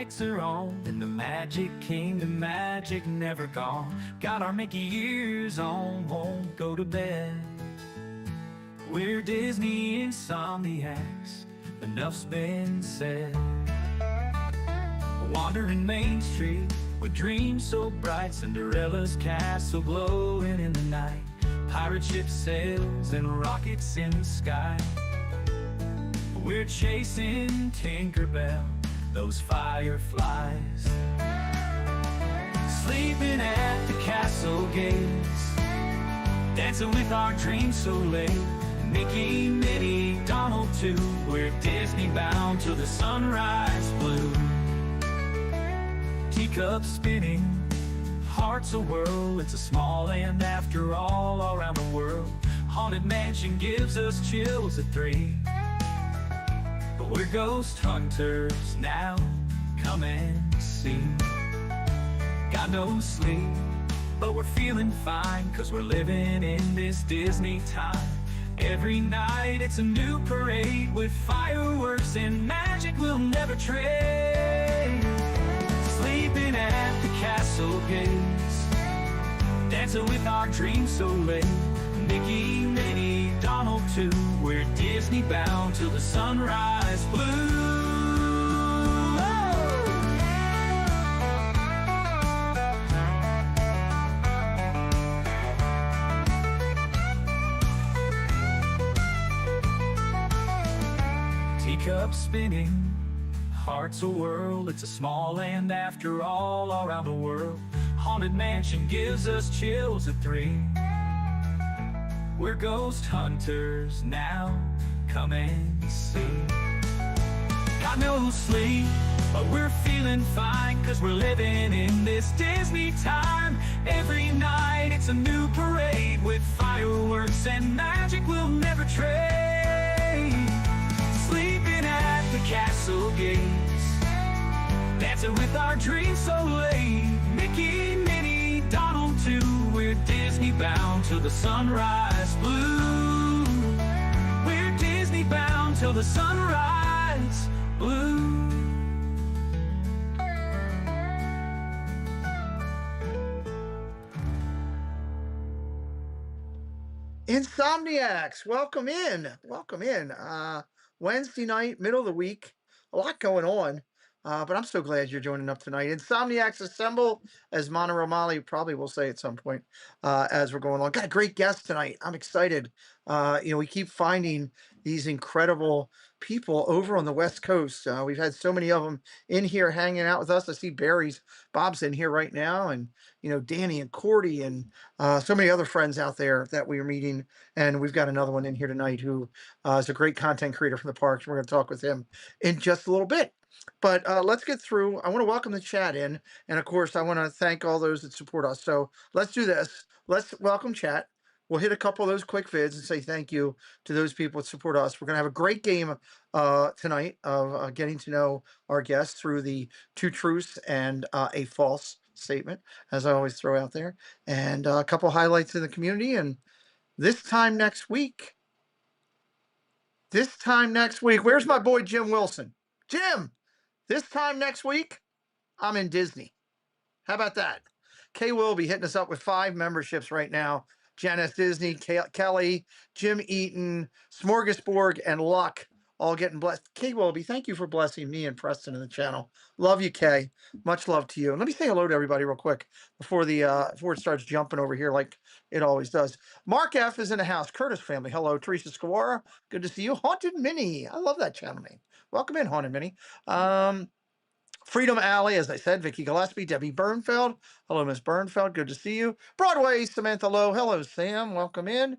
lights are on, in the Magic Kingdom, magic never gone. Got our Mickey ears on, won't go to bed. We're Disney Insomniacs, enough's been said. Wandering Main Street with dreams so bright, Cinderella's castle glowing in the night. Pirate ship sails and rockets in the sky. We're chasing Tinkerbell, those fireflies. Sleeping at the castle gates, dancing with our dreams so late. Mickey, Minnie, Donald too, we're Disney bound till the sunrise blue. Teacups spinning, hearts a whirl, it's a small land after all around the world. Haunted Mansion gives us chills at 3. But we're ghost hunters now, come and see. Got no sleep, but we're feeling fine, 'cause we're living in this Disney time. Every night it's a new parade with fireworks and magic we'll never trade. Sleeping at the castle gates, dancing with our dreams so late. Mickey, Minnie, Donald too, we're Disney bound till the sunrise blue. Teacups spinning, hearts a whirl, it's a small land after all around the world. Haunted Mansion gives us chills at 3. We're ghost hunters now, come and see. Got no sleep, but we're feeling fine, 'cause we're living in this Disney time. Every night it's a new parade with fireworks and magic we'll never trade. Sleeping at the castle gates, dancing with our dreams so late. Mickey, Minnie, Donald too, we're Disney bound till the sunrise blue. We're Disney bound till the sunrise blue. Insomniacs, welcome in. Welcome in. Wednesday night, middle of the week. A lot going on. But I'm so glad you're joining up tonight. Insomniacs assemble, as Mana Romali probably will say at some point as we're going along. Got a great guest tonight. I'm excited. We keep finding these incredible people over on the West Coast. We've had so many of them in here hanging out with us. I see Bob's in here right now, and Danny and Cordy and so many other friends out there that we are meeting. And we've got another one in here tonight who is a great content creator from the parks. We're going to talk with him in just a little bit. But let's get through. I want to welcome the chat in. And of course, I want to thank all those that support us. So let's do this. Let's welcome chat. We'll hit a couple of those quick vids and say thank you to those people that support us. We're going to have a great game tonight of getting to know our guests through the 2 truths and a false statement, as I always throw out there, and a couple highlights in the community. And this time next week, where's my boy Jim Wilson? Jim! This time next week, I'm in Disney. How about that? Kay will be hitting us up with 5 memberships right now. Janice Disney, Kelly, Jim Eaton, Smorgasborg, and Luck all getting blessed. Kay Willoughby, thank you for blessing me and Preston in the channel. Love you, Kay. Much love to you. And let me say hello to everybody real quick before it starts jumping over here like it always does. Mark F is in the house. Curtis family. Hello, Teresa Skawara. Good to see you. Haunted Minnie. I love that channel name. Welcome in, Haunted Minnie. Freedom Alley, as I said, Vicky Gillespie, Debbie Bernfeld. Hello, Miss Bernfeld. Good to see you. Broadway, Samantha Lowe. Hello, Sam. Welcome in.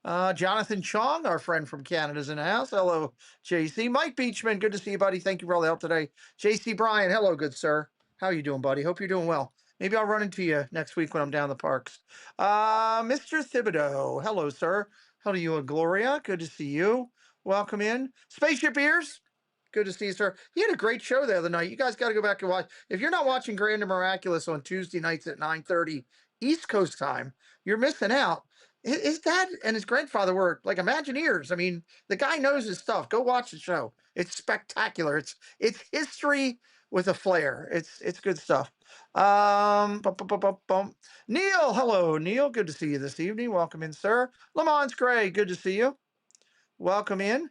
Jonathan Chong, our friend from Canada, is in the house. Hello, JC. Mike Beachman. Good to see you, buddy. Thank you for all the help today. JC Bryan. Hello, good sir. How are you doing, buddy? Hope you're doing well. Maybe I'll run into you next week when I'm down the parks. Mr. Thibodeau. Hello, sir. Hello, you and Gloria. Good to see you. Welcome in. Spaceship Ears. Good to see you, sir. He had a great show the other night. You guys got to go back and watch. If you're not watching Grand and Miraculous on Tuesday nights at 9:30 East Coast time, you're missing out. His dad and his grandfather were like Imagineers. I mean, the guy knows his stuff. Go watch the show. It's spectacular. It's history with a flair. It's good stuff. Bum, bum, bum, bum, bum. Neil, hello, Neil. Good to see you this evening. Welcome in, sir. Lamont Gray, good to see you. Welcome in.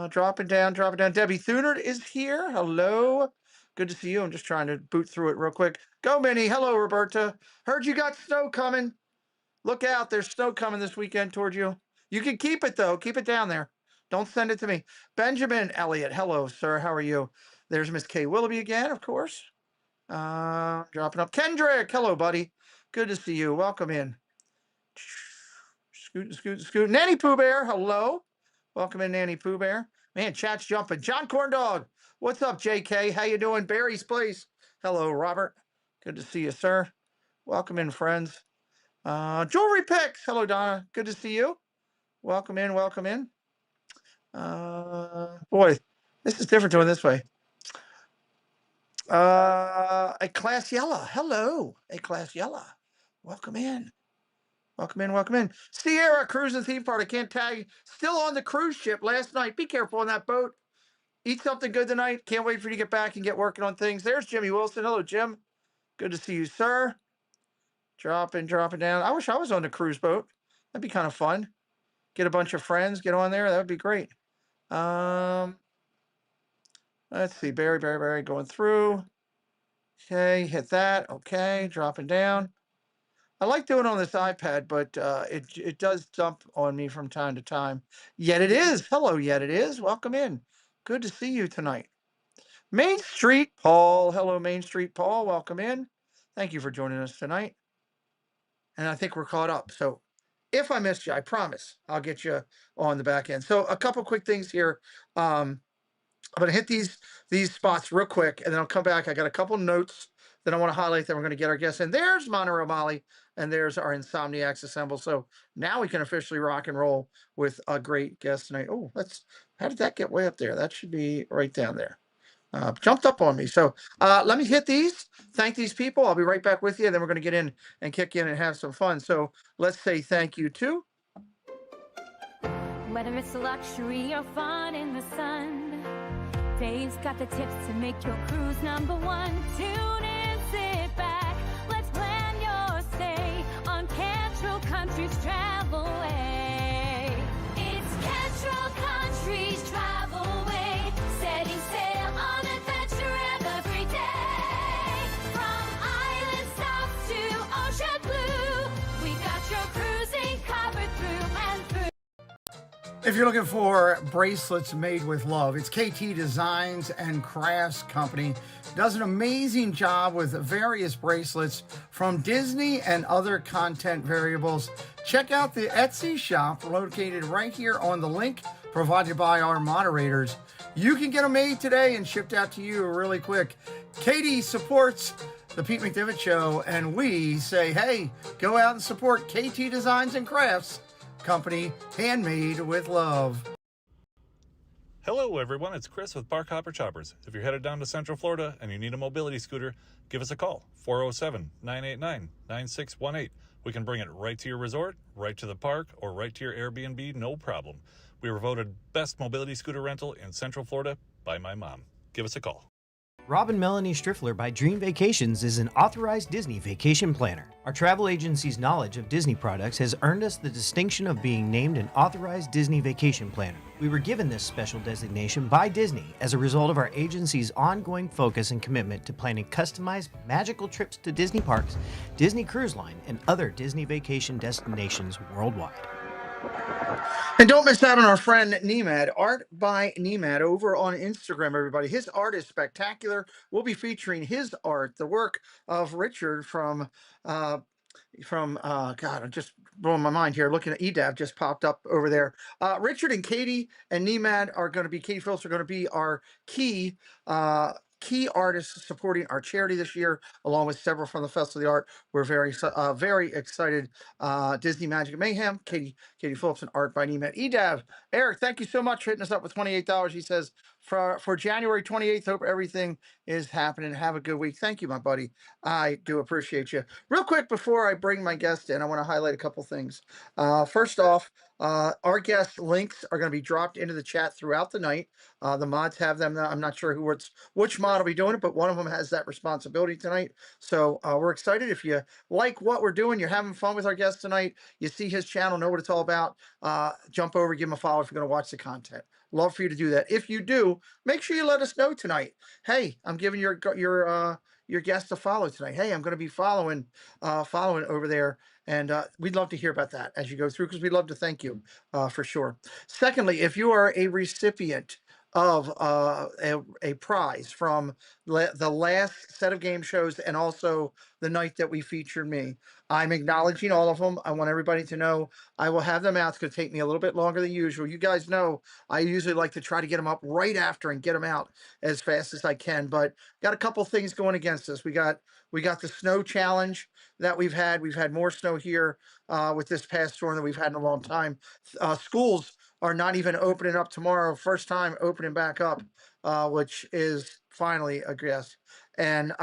Dropping down, dropping down. Debbie Thunard is here. Hello. Good to see you. I'm just trying to boot through it real quick. Go, Minnie. Hello, Roberta. Heard you got snow coming. Look out. There's snow coming this weekend towards you. You can keep it, though. Keep it down there. Don't send it to me. Benjamin Elliott. Hello, sir. How are you? There's Miss Kay Willoughby again, of course. Dropping up. Kendrick. Hello, buddy. Good to see you. Welcome in. Scoot, scoot, scoot. Nanny Pooh Bear. Hello. Welcome in, Nanny Pooh Bear. Man, chat's jumping. John Corndog. What's up, JK? How you doing? Barry's Place. Hello, Robert. Good to see you, sir. Welcome in, friends. Jewelry Picks. Hello, Donna. Good to see you. Welcome in. Welcome in. Boy, this is different doing this way. A Class Yella. Hello, A Class Yella. Welcome in. Welcome in, welcome in. Sierra Cruise and Theme Park. I can't tag. Still on the cruise ship last night. Be careful on that boat. Eat something good tonight. Can't wait for you to get back and get working on things. There's Jimmy Wilson. Hello, Jim. Good to see you, sir. Dropping down. I wish I was on the cruise boat. That'd be kind of fun. Get a bunch of friends, get on there. That would be great. Let's see. Barry going through. Okay, hit that. Okay, dropping down. I like doing it on this iPad, but it does dump on me from time to time. Yet it is. Hello, Yet it is. Welcome in. Good to see you tonight. Main Street Paul. Hello, Main Street Paul. Welcome in. Thank you for joining us tonight. And I think we're caught up. So if I missed you, I promise I'll get you on the back end. So a couple quick things here. I'm going to hit these spots real quick, and then I'll come back. I got a couple notes that I want to highlight that we're going to get our guests in. There's Monterey Molly, and there's our Insomniacs assemble. So now we can officially rock and roll with a great guest tonight. Oh, how did that get way up there? That should be right down there. Jumped up on me. So let me hit these. Thank these people. I'll be right back with you. Then we're going to get in and kick in and have some fun. So let's say thank you to. Whether it's luxury or fun in the sun, Dave's got the tips to make your cruise number one. Tune in, sit back. Let's plan your stay on Cantrell Country's Travelway. It's Cantrell Country's Travelway, setting sail on adventure every day. From island south to ocean blue, we got your cruising covered through and through. If you're looking for bracelets made with love, it's KT Designs and Crafts Company. Does an amazing job with various bracelets from Disney and other content variables. Check out the Etsy shop located right here on the link provided by our moderators. You can get them made today and shipped out to you really quick. Katie supports the Pete McDivitt Show, and we say, hey, go out and support KT Designs and Crafts Company, handmade with love. Hello everyone, it's Chris with Park Hopper Choppers. If you're headed down to Central Florida and you need a mobility scooter, give us a call, 407-989-9618. We can bring it right to your resort, right to the park, or right to your Airbnb, no problem. We were voted best mobility scooter rental in Central Florida by my mom. Give us a call. Rob and Melanie Striffler by Dream Vacations is an authorized Disney vacation planner. Our travel agency's knowledge of Disney products has earned us the distinction of being named an authorized Disney vacation planner. We were given this special designation by Disney as a result of our agency's ongoing focus and commitment to planning customized, magical trips to Disney parks, Disney Cruise Line, and other Disney vacation destinations worldwide. And don't miss out on our friend Nemad, Art by Nemad, over on Instagram, everybody. His art is spectacular. We'll be featuring his art, the work of Richard from God, I'm just blowing my mind here. Looking at EDAV just popped up over there. Richard and Katie and Nemad are going to be, Katie Phillips are going to be our key artists supporting our charity this year, along with several from the Festival of the Art. We're very excited. Disney Magic Mayhem, Katie Phillips, and Art by Nemad. EDAV, Eric, thank you so much for hitting us up with $28. He says for January 28th. Hope everything is happening. Have a good week. Thank you, my buddy. I do appreciate you. Real quick before I bring my guest in, I want to highlight a couple things. First off, our guest links are going to be dropped into the chat throughout the night. The mods have them now. I'm not sure which mod will be doing it, but one of them has that responsibility tonight. So we're excited. If you like what we're doing, you're having fun with our guest tonight, you see his channel, know what it's all about, jump over, give him a follow if you're going to watch the content. Love for you to do that. If you do, make sure you let us know tonight. Hey, I'm giving your guest a follow tonight. Hey, I'm going to be following over there, and we'd love to hear about that as you go through, because we'd love to thank you for sure. Secondly, if you are a recipient of a prize from the last set of game shows and also the night that we featured me, I'm acknowledging all of them. I want everybody to know I will have them out. It's going to take me a little bit longer than usual. You guys know I usually like to try to get them up right after and get them out as fast as I can, but got a couple things going against us. We got the snow challenge that we've had. We've had more snow here with this past storm than we've had in a long time. Schools are not even opening up tomorrow. First time opening back up, which is finally a guess. And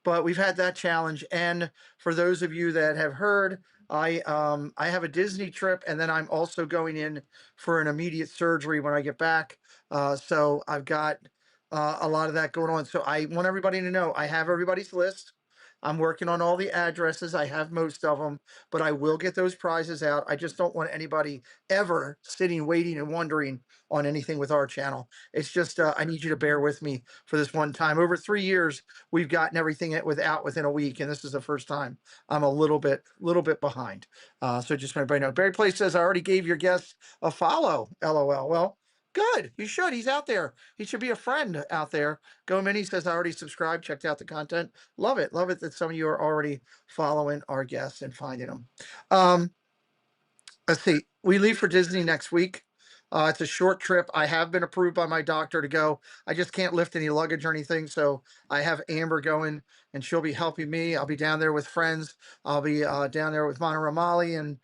but we've had that challenge. And for those of you that have heard, I have a Disney trip, and then I'm also going in for an immediate surgery when I get back. So I've got a lot of that going on. So I want everybody to know I have everybody's list. I'm working on all the addresses. I have most of them, but I will get those prizes out. I just don't want anybody ever sitting, waiting, and wondering on anything with our channel. It's just, I need you to bear with me for this one time. Over 3 years, we've gotten everything within a week, and this is the first time I'm a little bit behind. So just want everybody to know. Barry Place says, I already gave your guest a follow, LOL. Well, good. You should. He's out there. He should be a friend out there. Go Mini says, I already subscribed, checked out the content. Love it. Love it that some of you are already following our guests and finding them. Let's see. We leave for Disney next week. It's a short trip. I have been approved by my doctor to go. I just can't lift any luggage or anything. So I have Amber going, and she'll be helping me. I'll be down there with friends. I'll be down there with Monorail Molly, and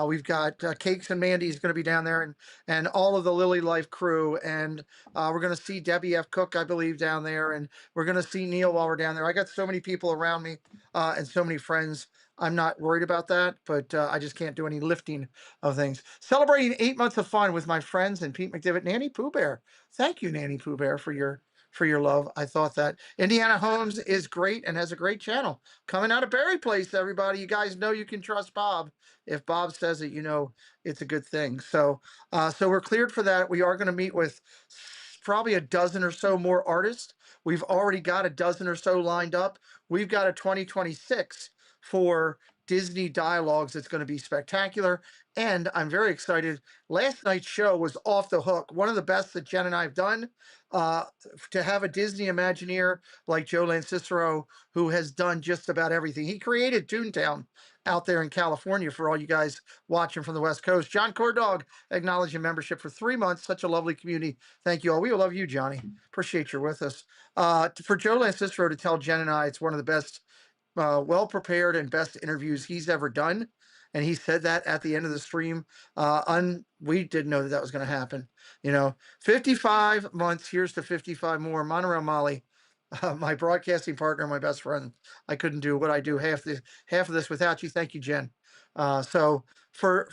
we've got Cakes and Mandy's going to be down there, and all of the Lily Life crew. And we're going to see Debbie F. Cook, I believe, down there, and we're going to see Neil while we're down there. I got so many people around me and so many friends. I'm not worried about that, but I just can't do any lifting of things. Celebrating 8 months of fun with my friends and Pete McDivitt, Nanny Pooh Bear. Thank you, Nanny Pooh Bear, for your love. I thought that Indiana Holmes is great and has a great channel coming out of Barry Place. Everybody, you guys know you can trust Bob. If Bob says it, you know it's a good thing. So, so we're cleared for that. We are going to meet with probably a dozen or so more artists. We've already got a dozen or so lined up. We've got a 2026 for Disney Dialogues. It's going to be spectacular. And I'm very excited. Last night's show was off the hook. One of the best that Jen and I have done. To have a Disney Imagineer like Joe Lancicero, who has done just about everything. He created Toontown out there in California for all you guys watching from the West Coast. John Cordog, acknowledging membership for 3 months. Such a lovely community. Thank you all. We love you, Johnny. Appreciate you're with us. For Joe Lancicero to tell Jen and I it's one of the best well-prepared and best interviews he's ever done. And he said that at the end of the stream. We didn't know that was going to happen. 55 months, here's to 55 more. Monorail Molly, my broadcasting partner, my best friend. I couldn't do what I do half of this without you. Thank you, Jen. So for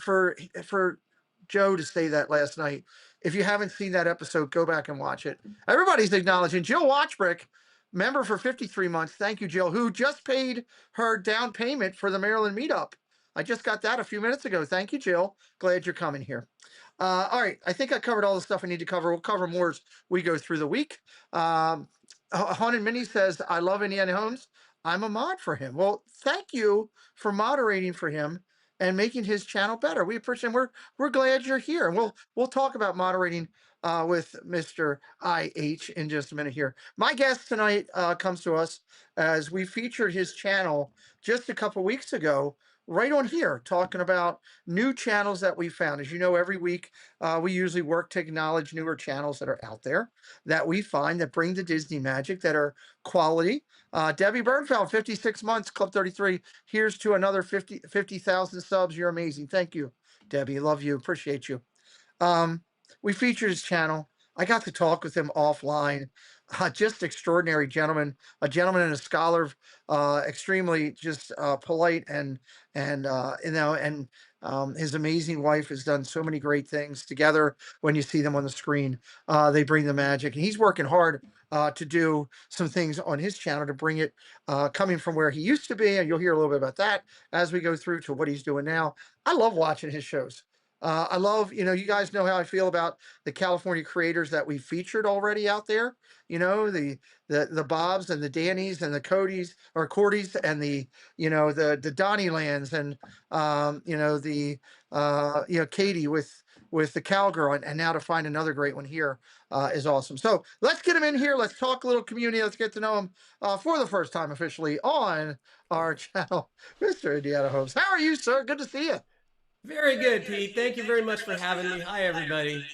Joe to say that last night, if you haven't seen that episode, go back and watch it. Everybody's acknowledging Jill Watchbrick, member for 53 months. Thank you, Jill, who just paid her down payment for the Maryland meetup. I just got that a few minutes ago. Thank you, Jill. Glad you're coming here. All right. I think I covered all the stuff I need to cover. We'll cover more as we go through the week. Haunted Minnie says, I love Indiana Holmes. I'm a mod for him. Well, thank you for moderating for him and making his channel better. We appreciate him. We're glad you're here. And we'll talk about moderating with Mr. IH in just a minute here. My guest tonight comes to us as we featured his channel just a couple weeks ago, right on here, talking about new channels that we found. As you know, every week we usually work to acknowledge newer channels that are out there that we find that bring the Disney magic, that are quality. Debbie Bernfeld, 56 months, Club 33. Here's to another 50,000 subs. You're amazing. Thank you, Debbie. Love you. Appreciate you. We featured his channel. I got to talk with him offline. Just extraordinary gentleman, a gentleman and a scholar, extremely just polite and his amazing wife has done so many great things together. When you see them on the screen, they bring the magic, and he's working hard to do some things on his channel to bring it coming from where he used to be, and you'll hear a little bit about that as we go through to what he's doing now. I love watching his shows. I love, you guys know how I feel about the California creators that we featured already out there. The Bobs and the Dannys and the Codys or Cordys and the Donnie Lands and Katie with the cowgirl, and now to find another great one here is awesome. So let's get him in here. Let's talk a little community. Let's get to know him for the first time officially on our channel, Mr. Indiana Holmes. How are you, sir? Good to see you. Very good, Pete. Thank you very much for having me. Hi, everybody.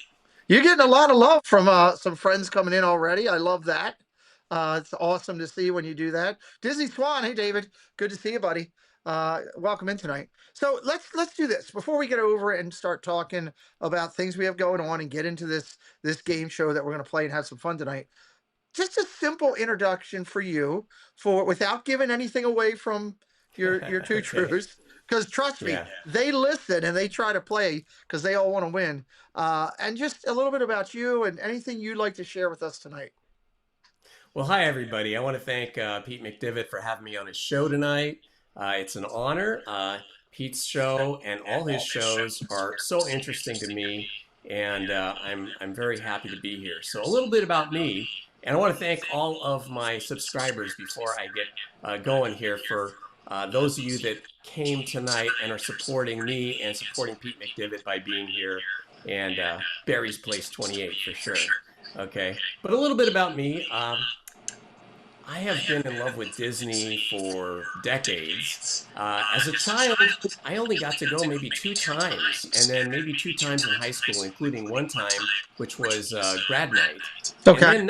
You're getting a lot of love from some friends coming in already. I love that. It's awesome to see when you do that. Disney Swan, hey David, good to see you, buddy. Welcome in tonight. So let's do this before we get over and start talking about things we have going on and get into this game show that we're going to play and have some fun tonight. Just a simple introduction for you, without giving anything away from your two Okay. truths. Because trust me, Yeah. they listen and they try to play because they all want to win. And just a little bit about you and anything you'd like to share with us tonight. Well, hi, everybody. I want to thank Pete McDivitt for having me on his show tonight. It's an honor. Pete's show and all his shows are so interesting to me, and I'm very happy to be here. So a little bit about me, and I want to thank all of my subscribers before I get going here for those of you that came tonight and are supporting me and supporting Pete McDivitt by being here, and Barry's Place 28 for sure. Okay, but a little bit about me. I have been in love with Disney for decades. As a child, I only got to go maybe 2 times, and then maybe 2 times in high school, including one time, which was grad night. And Okay. then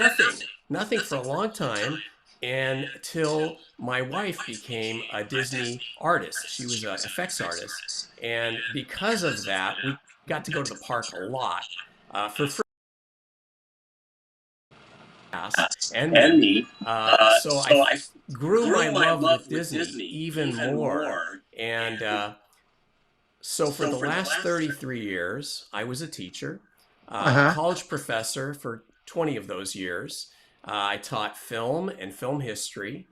nothing for a long time until my wife became a Disney artist. She was an effects artist. And because of that, we got to go to the park a lot for free. And me. So I grew my love with Disney even more. And so for the last 33 years, I was a teacher, college professor for 20 of those years. I taught film and film history.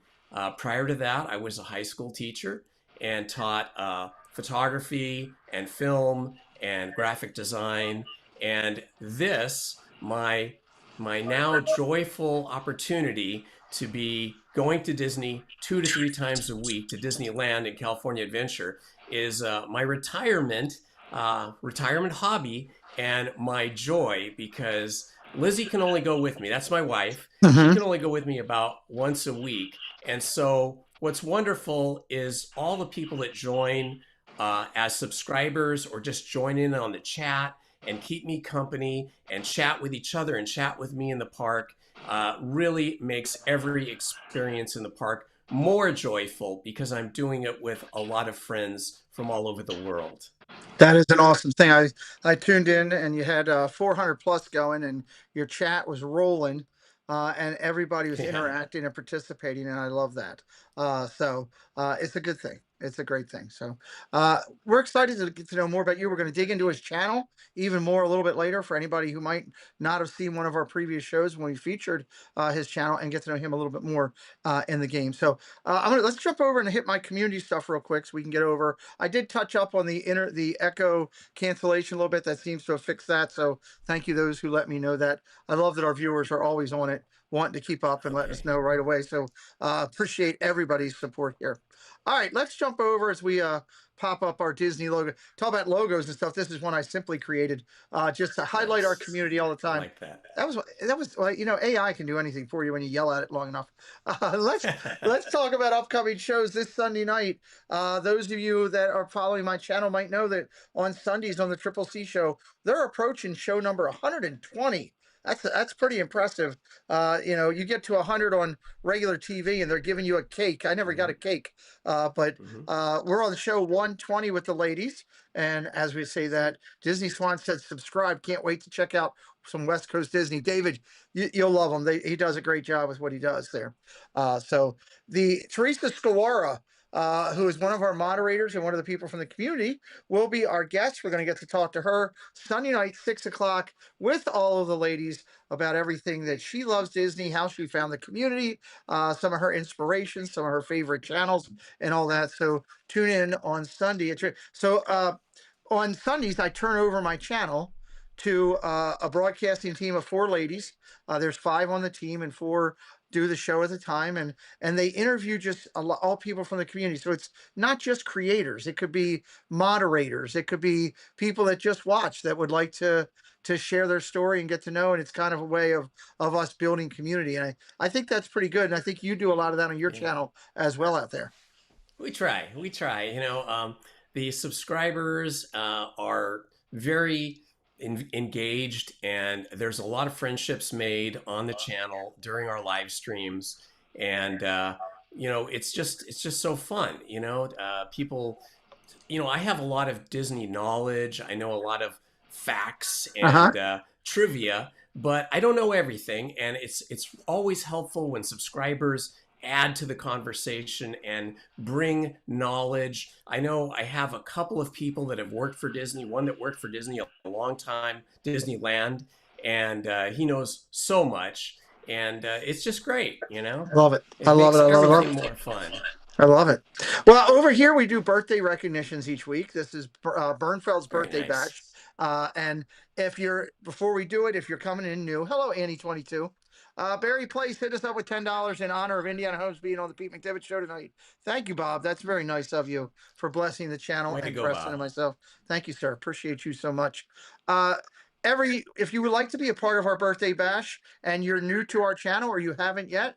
Prior to that, I was a high school teacher and taught photography and film and graphic design. And this, my now joyful opportunity to be going to Disney 2 to 3 times a week to Disneyland and California Adventure is my retirement hobby and my joy, because Lizzie can only go with me. That's my wife. She can only go with me about once a week. And so what's wonderful is all the people that join as subscribers or just join in on the chat and keep me company and chat with each other and chat with me in the park really makes every experience in the park more joyful, because I'm doing it with a lot of friends from all over the world. That is an awesome thing. I tuned in and you had 400 plus going and your chat was rolling and everybody was Yeah. interacting and participating, and I love that. So it's a good thing. It's a great thing. So we're excited to get to know more about you. We're going to dig into his channel even more a little bit later for anybody who might not have seen one of our previous shows when we featured his channel, and get to know him a little bit more in the game. So let's jump over and hit my community stuff real quick so we can get over. I did touch up on the echo cancellation a little bit. That seems to have fixed that. So thank you those who let me know that. I love that our viewers are always on it, wanting to keep up and letting us know right away. So appreciate everybody's support here. All right, let's jump over as we pop up our Disney logo. Talk about logos and stuff. This is one I simply created just to highlight our community all the time. Like that. That was well, AI can do anything for you when you yell at it long enough. Let's talk about upcoming shows this Sunday night. Those of you that are following my channel might know that on Sundays on the Triple C show, they're approaching show number 120. That's pretty impressive. You get to 100 on regular TV, and they're giving you a cake. I never got a cake, but we're on the show 120 with the ladies, and as we say that, Disney Swan said subscribe. Can't wait to check out some West Coast Disney. David, you'll love him. He does a great job with what he does there. So the Teresa Skawara, who is one of our moderators and one of the people from the community, will be our guest. We're going to get to talk to her Sunday night, 6 o'clock, with all of the ladies about everything that she loves Disney, how she found the community, some of her inspirations, some of her favorite channels, and all that. So tune in on Sunday. On Sundays, I turn over my channel to a broadcasting team of 4 ladies. There's 5 on the team, and 4 do the show at a time, and they interview just all people from the community. So it's not just creators; it could be moderators, it could be people that just watch that would like to share their story and get to know. And it's kind of a way of us building community. And I think that's pretty good. And I think you do a lot of that on your channel as well out there. We try. The subscribers are very engaged, and there's a lot of friendships made on the channel during our live streams, and it's just so fun. People, I have a lot of Disney knowledge. I know a lot of facts and trivia, but I don't know everything, and it's always helpful when subscribers add to the conversation and bring knowledge. I know I have a couple of people that have worked for Disney, one that worked for Disney a long time, Disneyland, and he knows so much, and it's just great, Love it. It I love makes it. I love everything it. more fun. I love it. Well, over here we do birthday recognitions each week. This is Bernfeld's Very birthday nice. bash. And before we do it, if you're coming in new, hello, Annie22. Barry Place hit us up with $10 in honor of Indiana Holmes being on the Pete McDevitt show tonight. Thank you, Bob. That's very nice of you for blessing the channel Way to and go, Preston Bob. and myself. Thank you, sir. Appreciate you so much. If you would like to be a part of our birthday bash and you're new to our channel or you haven't yet,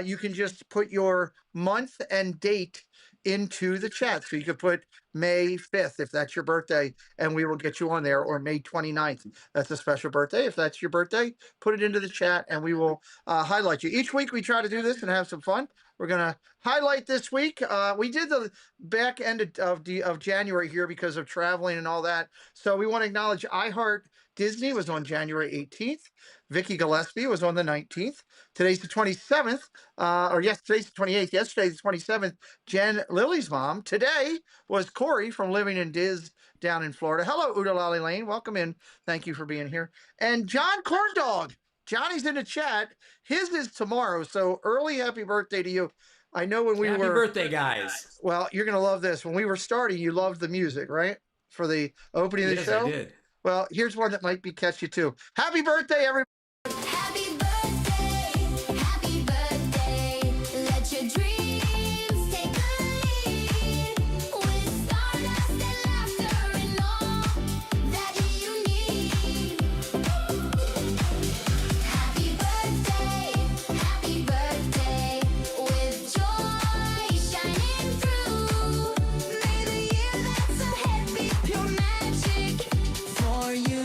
you can just put your month and date into the chat. So you could put May 5th if that's your birthday, and we will get you on there, or May 29th. That's a special birthday. If that's your birthday, put it into the chat and we will highlight you. Each week we try to do this and have some fun. We're going to highlight this week. We did the back end of January here because of traveling and all that. So we want to acknowledge iHeart Disney was on January 18th. Vicky Gillespie was on the 19th. Today's the 27th. Today's the 28th. Yesterday's the 27th. Jen, Lily's mom. Today was Corey from Living in Diz down in Florida. Hello, Udalali Lane. Welcome in. Thank you for being here. And John Corndog. Johnny's in the chat. His is tomorrow. So early happy birthday to you. I know when we Happy were... birthday, guys. Well, you're going to love this. When we were starting, you loved the music, right? For the opening of the show? Yes, I did. Well, here's one that might be catchy too. Happy birthday, everybody. Happy birthday, happy birthday. Let your dreams take the lead. With stardust and laughter and all that you need. Happy birthday, with joy shining through. May the year that's ahead be pure magic for you.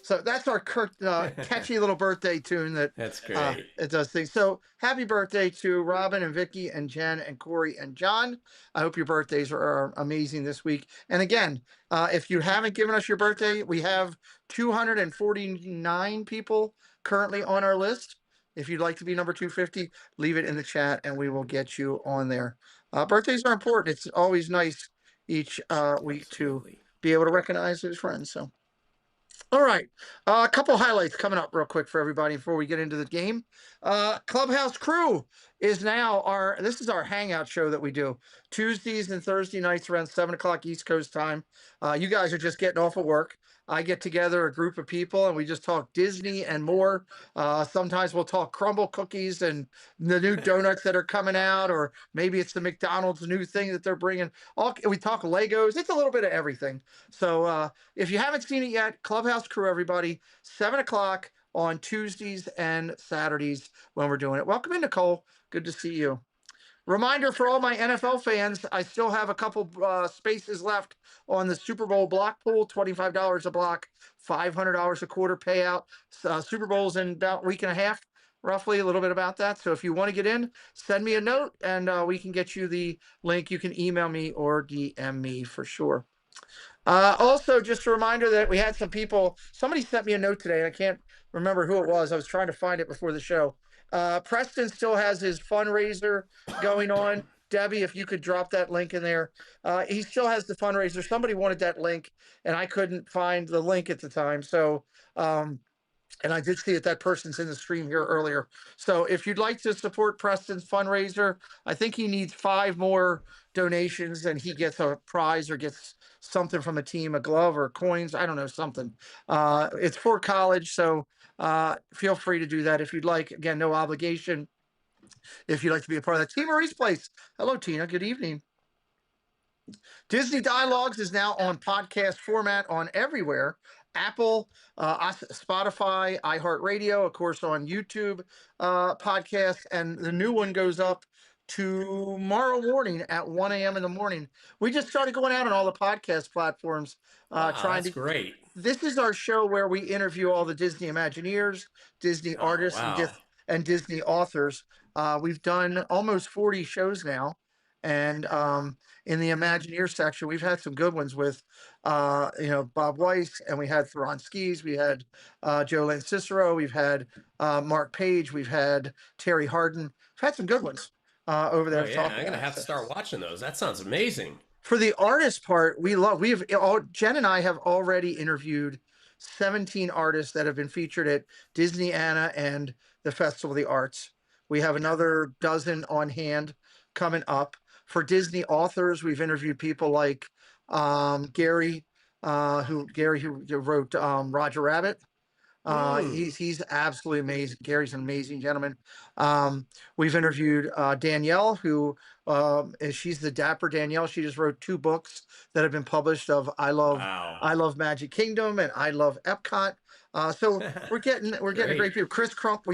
So that's our catchy little birthday tune That's great. it does things. So happy birthday to Robin and Vicky and Jen and Corey and John. I hope your birthdays are amazing this week. And again, if you haven't given us your birthday, we have 249 people currently on our list. If you'd like to be number 250, leave it in the chat and we will get you on there. Birthdays are important. It's always nice each week to Absolutely. be able to recognize his friends. So. All right. A couple highlights coming up real quick for everybody before we get into the game. Clubhouse Crew is now this is our hangout show that we do Tuesdays and Thursday nights around 7 o'clock East Coast time. You guys are just getting off of work. I get together a group of people and we just talk Disney and more. Sometimes we'll talk crumble cookies and the new donuts that are coming out, or maybe it's the McDonald's new thing that they're bringing. We talk Legos. It's a little bit of everything. So if you haven't seen it yet, Clubhouse Crew, everybody, 7 o'clock on Tuesdays and Saturdays when we're doing it. Welcome in, Nicole. Good to see you. Reminder for all my NFL fans, I still have a couple spaces left on the Super Bowl block pool, $25 a block, $500 a quarter payout. Super Bowl's in about a week and a half, roughly, a little bit about that. So if you want to get in, send me a note and we can get you the link. You can email me or DM me for sure. Also, just a reminder that we had some people, somebody sent me a note today. I can't remember who it was. I was trying to find it before the show. Preston still has his fundraiser going on. Debbie, if you could drop that link in there. He still has the fundraiser. Somebody wanted that link and I couldn't find the link at the time. So, and I did see that person's in the stream here earlier. So if you'd like to support Preston's fundraiser, I think he needs 5 more donations and he gets a prize or gets something from a team, a glove or coins. I don't know, something. It's for college. So feel free to do that if you'd like. Again, no obligation. If you'd like to be a part of that. Tina Marie's place. Hello, Tina. Good evening. Disney Dialogues is now on podcast format on everywhere. Apple, Spotify, iHeartRadio, of course, on YouTube podcast. And the new one goes up tomorrow morning at 1 a.m. in the morning. We just started going out on all the podcast platforms. That's great. This is our show where we interview all the Disney Imagineers, Disney artists, and Disney authors. We've done almost 40 shows now. And in the Imagineer section, we've had some good ones with, Bob Weiss, and we had Theron Skis, we had Joe Lane Cicero, we've had Mark Page, we've had Terry Harden. We've had some good ones over there. I'm going to have to start watching those. That sounds amazing. For the artist part, Jen and I have already interviewed 17 artists that have been featured at Disneyana and the Festival of the Arts. We have another dozen on hand coming up. For Disney authors, we've interviewed people like Gary, who wrote Roger Rabbit. He's absolutely amazing. Gary's an amazing gentleman. We've interviewed Danielle, who she's the Dapper Danielle. She just wrote 2 books that have been published of I Love Magic Kingdom and I Love Epcot. So we're getting a great people. Chris Crump,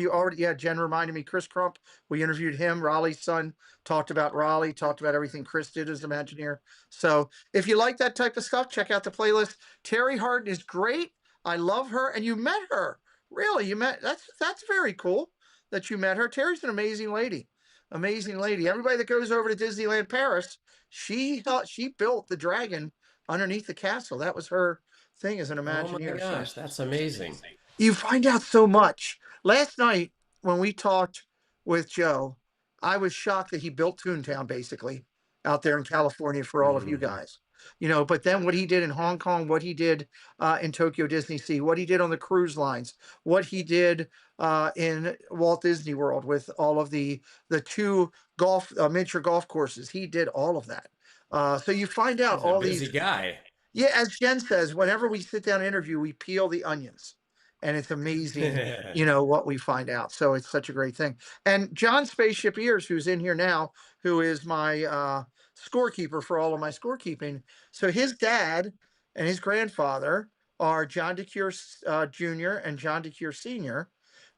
Jen reminded me, Chris Crump, we interviewed him. Raleigh's son, talked about Raleigh, talked about everything Chris did as Imagineer. So if you like that type of stuff, check out the playlist. Terry Harden is great. I love her. And you met her. Really, you met, that's very cool that you met her. Terry's an amazing lady. Amazing lady. Everybody that goes over to Disneyland Paris, she built the dragon underneath the castle. That was her thing as an Imagineer. Oh my gosh, that's amazing. You find out so much. Last night when we talked with Joe, I was shocked that he built Toontown basically out there in California for all of you guys. But then what he did in Hong Kong, what he did in Tokyo Disney Sea, what he did on the cruise lines, what he did in Walt Disney World with all of the 2 miniature golf courses. He did all of that. So you find out all these. Busy guy. Yeah, as Jen says, whenever we sit down and interview, we peel the onions. And it's amazing, what we find out. So it's such a great thing. And John Spaceship Ears, who's in here now, who is my scorekeeper for all of my scorekeeping. So his dad and his grandfather are John DeCure Jr. and John DeCure Sr.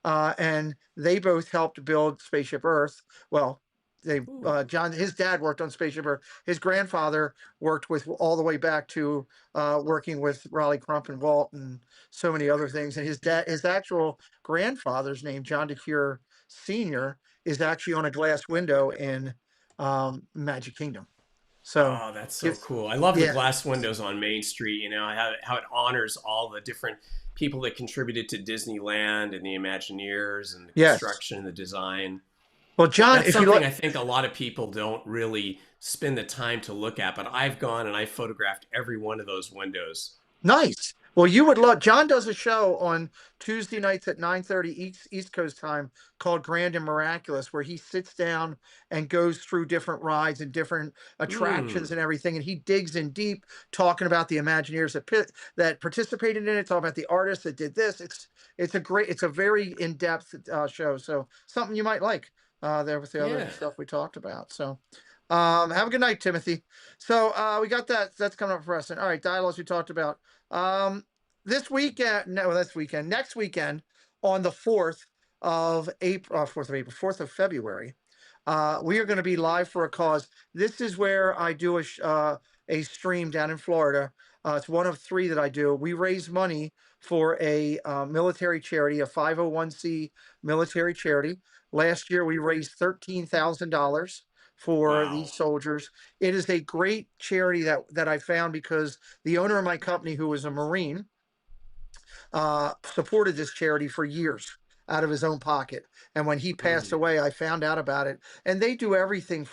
And they both helped build Spaceship Earth. Well, his dad worked on Spaceship Earth. His grandfather worked with all the way back to working with Raleigh Crump and Walt and so many other things. And his actual grandfather's name, John DeCure Sr., is actually on a glass window in Magic Kingdom. So that's so cool. I love the glass windows on Main Street, how it honors all the different people that contributed to Disneyland and the Imagineers and the construction and the design. Well, John, that's something I think a lot of people don't really spend the time to look at, but I've gone and I photographed every one of those windows. Nice. Well, you would love. John does a show on Tuesday nights at 9:30 East Coast time called Grand and Miraculous, where he sits down and goes through different rides and different attractions and everything, and he digs in deep, talking about the Imagineers that participated in it, talking about the artists that did this. It's a very in-depth show. So something you might like. There with the other stuff we talked about. So have a good night, Timothy. So we got that. That's coming up for us. And all right, dialogues we talked about. Next weekend on the 4th of February, We are going to be live for a cause. This is where I do a stream down in Florida. It's one of 3 that I do. We raise money for a military charity, a 501c military charity. Last year, we raised $13,000 for Wow. these soldiers. It is a great charity that I found because the owner of my company, who was a Marine, supported this charity for years out of his own pocket. And when he passed away, I found out about it. And they do everything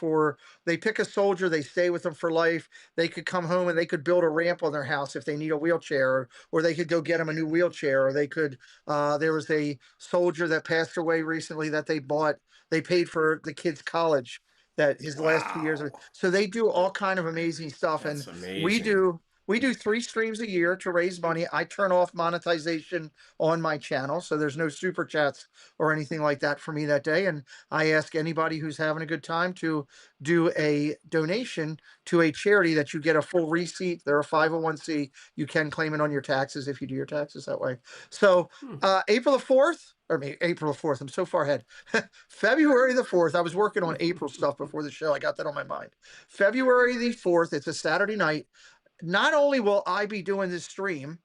they pick a soldier, they stay with them for life. They could come home and they could build a ramp on their house if they need a wheelchair, or they could go get them a new wheelchair, or they could, there was a soldier that passed away recently that they paid for the kid's college that his last 2 years. Wow. So they do all kind of amazing stuff. That's And amazing. we do 3 streams a year to raise money. I turn off monetization on my channel, so there's no super chats or anything like that for me that day. And I ask anybody who's having a good time to do a donation to a charity that you get a full receipt. They're a 501c. You can claim it on your taxes if you do your taxes that way. So April the 4th, or maybe April the 4th, I'm so far ahead. February the 4th, I was working on April stuff before the show. I got that on my mind. February the 4th, it's a Saturday night. Not only will I be doing this stream,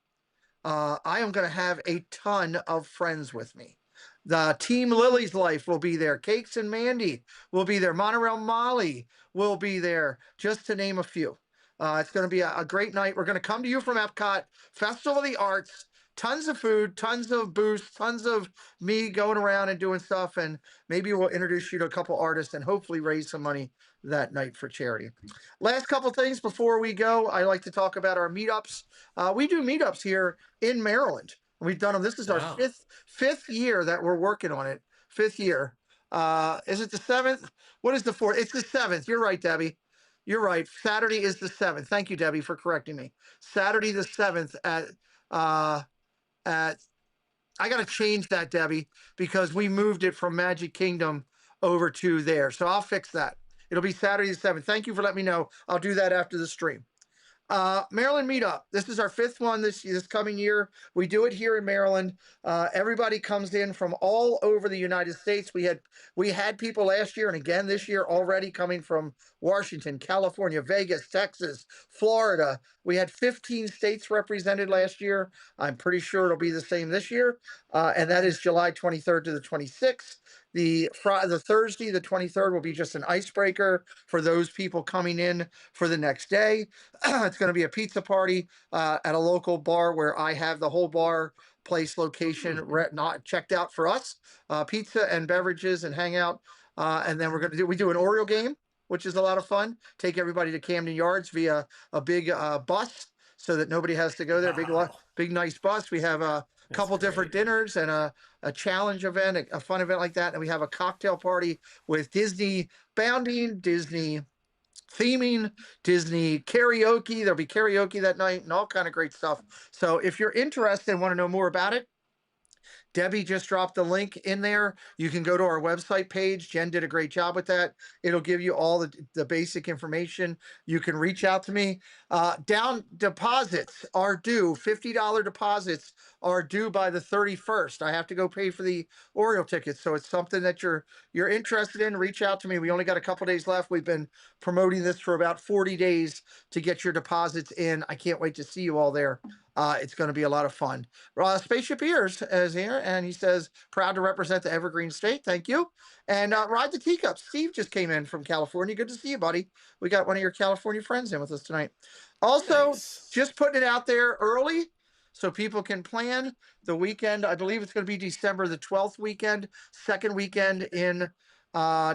I am going to have a ton of friends with me. The Team Lily's Life will be there. Cakes and Mandy will be there. Monorail Molly will be there, just to name a few. It's going to be a great night. We're going to come to you from Epcot, Festival of the Arts, tons of food, tons of booths, tons of me going around and doing stuff. And maybe we'll introduce you to a couple artists and hopefully raise some money that night for charity. Last couple things before we go, I like to talk about our meetups. We do meetups here in Maryland. We've done them. This is our Wow. fifth year that we're working on it. 5th year. Is it the 7th? What is the 4th? It's the 7th. You're right, Debbie. You're right. Saturday is the 7th. Thank you, Debbie, for correcting me. Saturday the 7th at I got to change that, Debbie, because we moved it from Magic Kingdom over to there. So I'll fix that. It'll be Saturday the 7th. Thank you for letting me know. I'll do that after the stream. Maryland Meetup. This is our 5th one this coming year. We do it here in Maryland. Everybody comes in from all over the United States. We had people last year and again this year already coming from Washington, California, Vegas, Texas, Florida. We had 15 states represented last year. I'm pretty sure it'll be the same this year. And that is July 23rd to the 26th. The Thursday, the 23rd, will be just an icebreaker for those people coming in for the next day. It's going to be a pizza party at a local bar where I have the whole bar place location not checked out for us. Pizza and beverages and hang out. And then we do an Oreo game, which is a lot of fun. Take everybody to Camden Yards via a big bus so that nobody has to go there. Wow. Big nice bus. We have a couple different dinners and a challenge event, a fun event like that. And we have a cocktail party with Disney bounding, Disney theming, Disney karaoke. There'll be karaoke that night and all kind of great stuff. So if you're interested and want to know more about it, Debbie just dropped the link in there. You can go to our website page. Jen did a great job with that. It'll give you all the basic information. You can reach out to me. Down deposits are due. $50 deposits are due by the 31st. I have to go pay for the Oreo tickets. So it's something that you're interested in. Reach out to me. We only got a couple days left. We've been promoting this for about 40 days to get your deposits in. I can't wait to see you all there. It's going to be a lot of fun. Spaceship Ears is here, and he says, proud to represent the Evergreen State. Thank you. And Ride the Teacup. Steve just came in from California. Good to see you, buddy. We got one of your California friends in with us tonight. Also, just putting it out there early so people can plan the weekend. I believe it's going to be December the 12th weekend. Second weekend in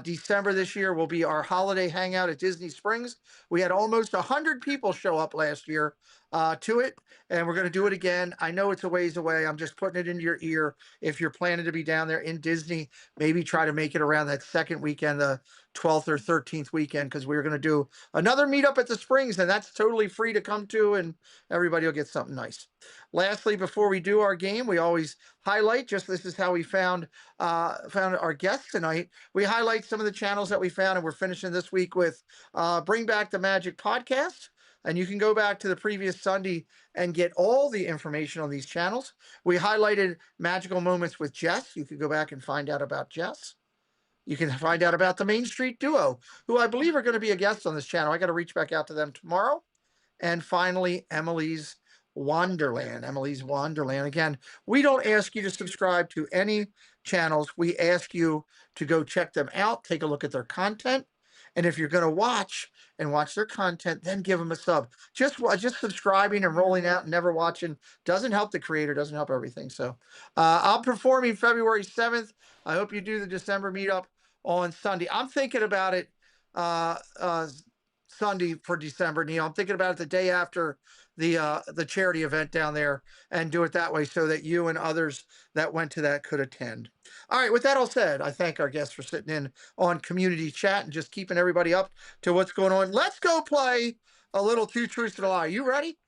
December this year will be our holiday hangout at Disney Springs. We had almost 100 people show up last year to it, and we're going to do it again. I know it's a ways away. I'm just putting it into your ear. If you're planning to be down there in Disney, maybe try to make it around that second weekend, the 12th or 13th weekend, because we're going to do another meetup at the Springs, and that's totally free to come to, and everybody will get something nice. Lastly, before we do our game, we always highlight, this is how we found our guests tonight. We highlight some of the channels that we found, and we're finishing this week with Bring Back the Magic podcast. And you can go back to the previous Sunday and get all the information on these channels. We highlighted Magical Moments with Jess. You could go back and find out about Jess. You can find out about the Main Street Duo, who I believe are going to be a guest on this channel. I got to reach back out to them tomorrow. And finally, Emily's Wonderland. Emily's Wonderland. Again, we don't ask you to subscribe to any channels. We ask you to go check them out, take a look at their content. And if you're going to watch their content, then give them a sub. Just subscribing and rolling out and never watching doesn't help the creator, doesn't help everything. So I'm performing February 7th. I hope you do the December meetup on Sunday. I'm thinking about it Sunday for December, Neil. I'm thinking about it the day after the charity event down there, and do it that way so that you and others that went to that could attend. All right, with that all said, I thank our guests for sitting in on community chat and just keeping everybody up to what's going on. Let's go play a little Two Truths and a Lie. You ready?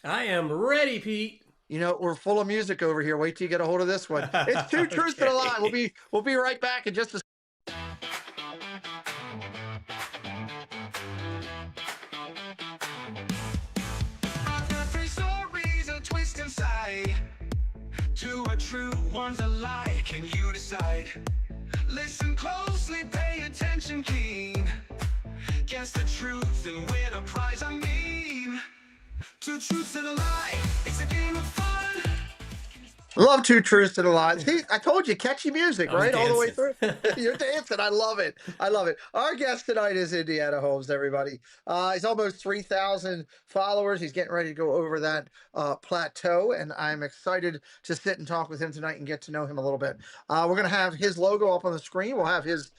I am ready, Pete. You know, we're full of music over here. Wait till you get a hold of this one. It's Two Truths and a Lie. We'll be right back in just a to a true, one's a lie, can you decide? Listen closely, pay attention keen. Guess the truth and win a prize, I mean. Two truths and a lie, it's a game of fun. Love Two Truths and a Lie. See, I told you, catchy music, right? All the way through. You're dancing. I love it. I love it. Our guest tonight is Indiana Holmes, everybody. He's almost 3,000 followers. He's getting ready to go over that plateau, and I'm excited to sit and talk with him tonight and get to know him a little bit. We're going to have his logo up on the screen. We'll have his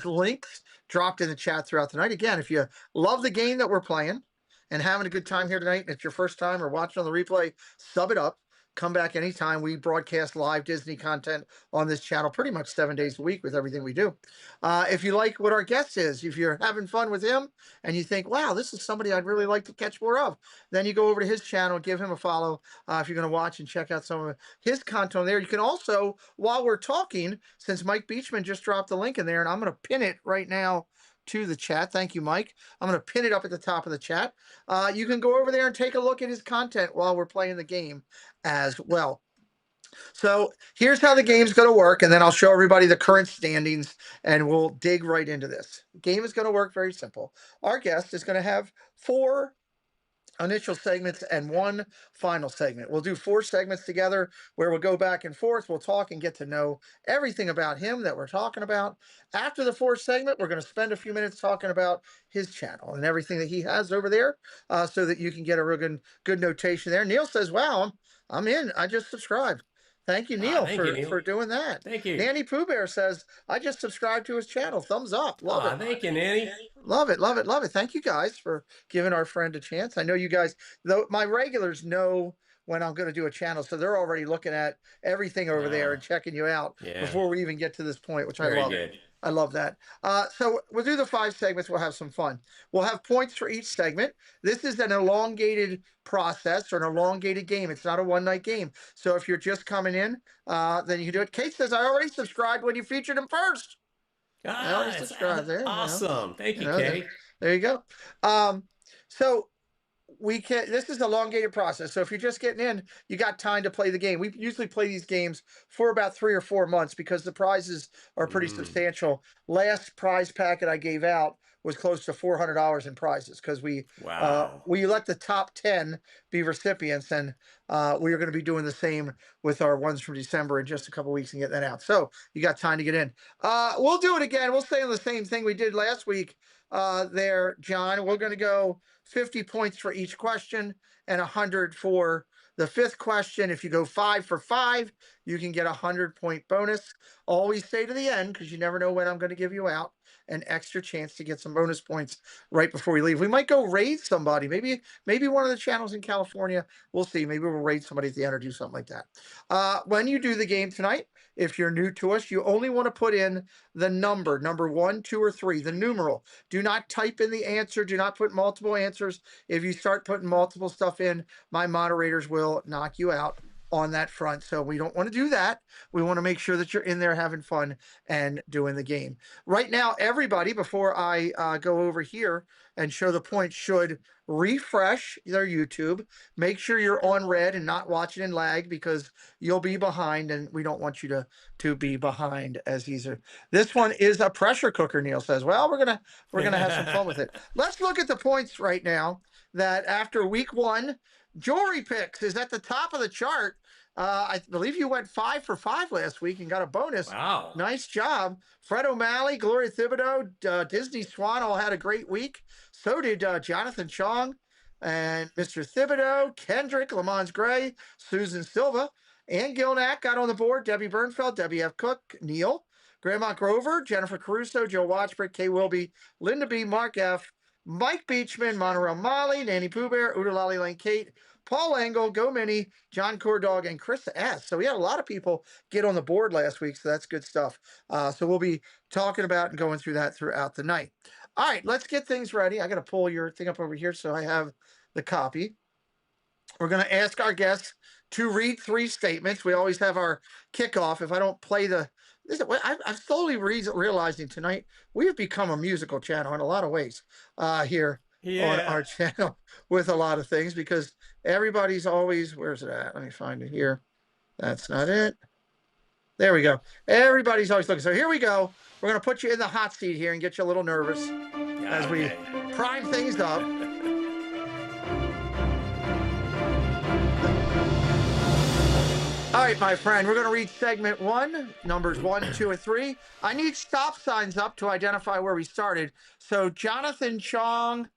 links dropped in the chat throughout the night. Again, if you love the game that we're playing and having a good time here tonight, and it's your first time or watching on the replay, sub it up. Come back anytime. We broadcast live Disney content on this channel pretty much 7 days a week with everything we do. If you like what our guest is, if you're having fun with him and you think, wow, this is somebody I'd really like to catch more of, then you go over to his channel, give him a follow if you're going to watch and check out some of his content there. You can also, while we're talking, since Mike Beachman just dropped the link in there, and I'm going to pin it right now to the chat. Thank you, Mike. I'm going to pin it up at the top of the chat. You can go over there and take a look at his content while we're playing the game as well. So here's how the game's going to work, and then I'll show everybody the current standings, and we'll dig right into this. The game is going to work very simple. Our guest is going to have 4 initial segments and 1 final segment. We'll do 4 segments together where we'll go back and forth. We'll talk and get to know everything about him that we're talking about. After the 4th segment, we're going to spend a few minutes talking about his channel and everything that he has over there, so that you can get a real good notation there. Neil says, wow, I'm in. I just subscribed. Thank you, Neil, for doing that. Thank you. Nanny Pooh Bear says, I just subscribed to his channel. Thumbs up. Love it. Thank you, Nanny. Love it, love it, love it. Thank you guys for giving our friend a chance. I know you guys, though, my regulars know when I'm going to do a channel, so they're already looking at everything over there and checking you out before we even get to this point, which I love. Good. I love that. So we'll do the 5 segments. We'll have some fun. We'll have points for each segment. This is an elongated process or an elongated game. It's not a one-night game. So if you're just coming in, then you can do it. Kate says, I already subscribed when you featured him first. I already subscribed there. Awesome. Thank you, Kate. There you go. So this is an elongated process. So if you're just getting in, you got time to play the game. We usually play these games for about 3 or 4 months because the prizes are pretty substantial. Last prize packet I gave out was close to $400 in prizes because we let the top 10 be recipients, and we are going to be doing the same with our ones from December in just a couple weeks and get that out. So you got time to get in. We'll do it again. We'll stay on the same thing we did last week there, John. We're going to go 50 points for each question and 100 for the 5th question. If you go 5 for 5, you can get a 100-point bonus. Always stay to the end because you never know when I'm going to give you out an extra chance to get some bonus points right before we leave. We might go raid somebody. Maybe one of the channels in California. We'll see. Maybe we'll raid somebody at the end or do something like that. When you do the game tonight, if you're new to us, you only want to put in the number 1, 2, or 3, the numeral. Do not type in the answer. Do not put multiple answers. If you start putting multiple stuff in, my moderators will knock you out on that front. So we don't want to do that. We want to make sure that you're in there having fun and doing the game. Right now, everybody, before I go over here and show the points, should refresh their YouTube. Make sure you're on red and not watching in lag, because you'll be behind, and we don't want you to be behind as these are. This one is a pressure cooker, Neil says. Well, we're gonna have some fun with it. Let's look at the points right now. That after week 1, Jewelry Picks is at the top of the chart. I believe you went 5 for 5 last week and got a bonus. Wow. Nice job. Fred O'Malley, Gloria Thibodeau, Disney Swan all had a great week. So did Jonathan Chong and Mr. Thibodeau, Kendrick, Lamont Gray, Susan Silva, Ann Gilnack got on the board, Debbie Bernfeld, Debbie F. Cook, Neil, Grandma Grover, Jennifer Caruso, Joe Watchford, Kay Wilby, Linda B., Mark F., Mike Beachman, Monorail Molly, Nanny Pooh Bear, Udalali Lane Kate, Paul Engel, Go Mini, John Cordog, and Chris S. So we had a lot of people get on the board last week, so that's good stuff. So we'll be talking about and going through that throughout the night. All right, let's get things ready. I got to pull your thing up over here so I have the copy. We're going to ask our guests to read 3 statements. We always have our kickoff. If I don't play I'm slowly realizing tonight we've become a musical channel in a lot of ways here on our channel with a lot of things, because everybody's always, where's it at? Let me find it here. That's not it. There we go. Everybody's always looking. So here we go. We're going to put you in the hot seat here and get you a little nervous as we prime things up. All right, my friend, we're going to read segment 1, numbers 1, 2, and 3. I need stop signs up to identify where we started. So Jonathan Chong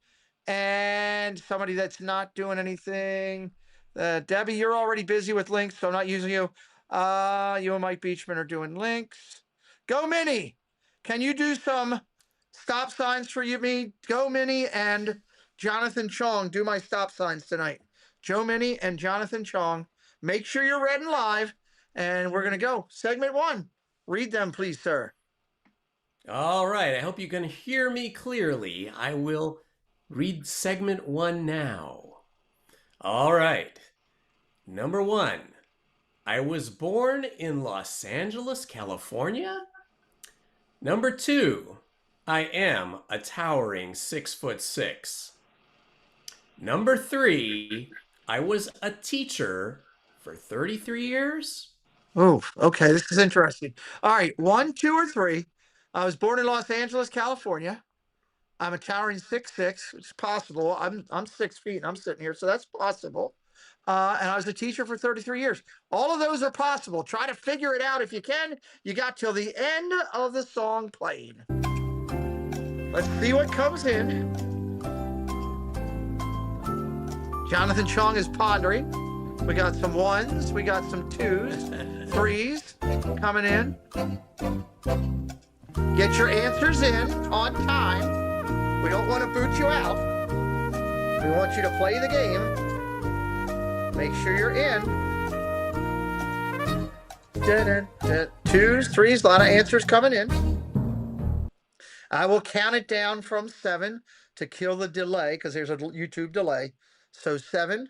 and somebody that's not doing anything. Debbie, you're already busy with links, so I'm not using you. You and Mike Beachman are doing links. Go Mini. Can you do some stop signs for me? Go Mini and Jonathan Chong, do my stop signs tonight. Joe Mini and Jonathan Chong. Make sure you're red and live, and we're going to go. Segment 1. Read them, please, sir. All right. I hope you can hear me clearly. I will read segment 1 now. All right. Number 1. I was born in Los Angeles, California. Number 2. I am a towering 6'6". Number 3. I was a teacher for 33 years? Oh, okay. This is interesting. All right. 1, 2, or 3. I was born in Los Angeles, California. I'm a towering 6'6", which is possible. I'm 6 feet and I'm sitting here, so that's possible. And I was a teacher for 33 years. All of those are possible. Try to figure it out if you can. You got till the end of the song playing. Let's see what comes in. Jonathan Chong is pondering. We got some 1s, we got some 2s, 3s coming in. Get your answers in on time. We don't want to boot you out. We want you to play the game. Make sure you're in. 2s, 3s, a lot of answers coming in. I will count it down from 7 to kill the delay, because there's a YouTube delay. So 7,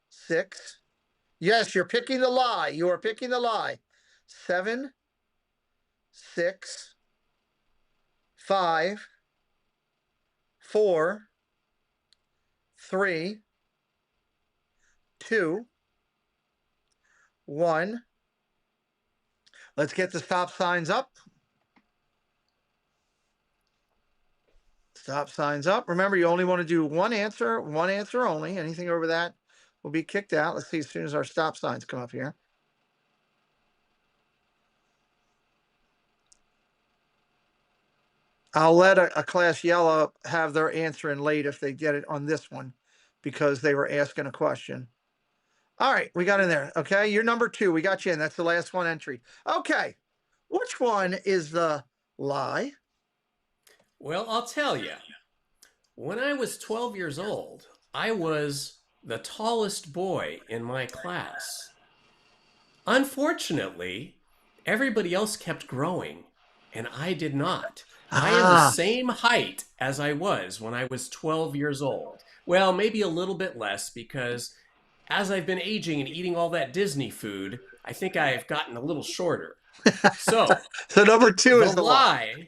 6. Yes, you're picking the lie. You are picking the lie. 7, 6, 5, 4, 3, 2, 1. Let's get the stop signs up. Stop signs up. Remember, you only want to do one answer only. Anything over that will be kicked out. Let's see as soon as our stop signs come up here. I'll let a class yellow have their answer in late if they get it on this one, because they were asking a question. All right, we got in there. Okay, you're number 2. We got you in. That's the last one entry. Okay, which one is the lie? Well, I'll tell you. When I was 12 years old, I was the tallest boy in my class. Unfortunately, everybody else kept growing, and I did not. I am the same height as I was when I was 12 years old. Well, maybe a little bit less, because as I've been aging and eating all that Disney food, I think I've gotten a little shorter. So, So number 2 is the lie.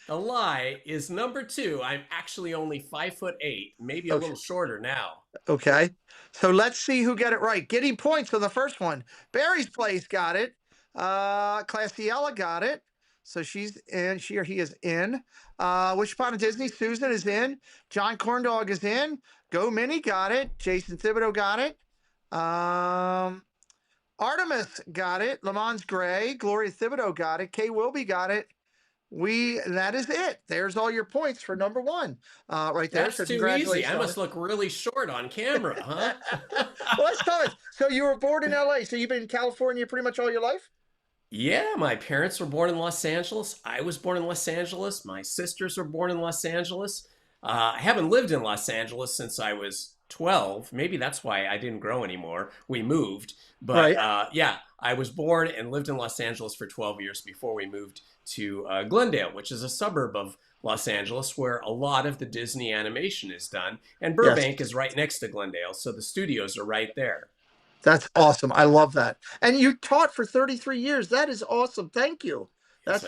The lie is number 2. I'm actually only 5'8", maybe a little shorter now. Okay. So let's see who got it right. Getting points on the first one. Barry's Place got it. Classiella got it. So she's in. She or he is in. Wish Upon a Disney. Susan is in. John Corndog is in. Go Minnie got it. Jason Thibodeau got it. Artemis got it. Lamont Gray. Gloria Thibodeau got it. Kay Wilby got it. That is it. There's all your points for number 1, right there. That's so too easy. I must look really short on camera, huh? Well, let's tell it. So you were born in LA. So you've been in California pretty much all your life? Yeah, my parents were born in Los Angeles. I was born in Los Angeles. My sisters were born in Los Angeles. I haven't lived in Los Angeles since I was 12. Maybe that's why I didn't grow anymore. We moved. But yeah, I was born and lived in Los Angeles for 12 years before we moved to Glendale, which is a suburb of Los Angeles where a lot of the Disney animation is done. And Burbank is right next to Glendale, so the studios are right there. That's awesome. I love that. And you taught for 33 years. That is awesome. Thank you. That's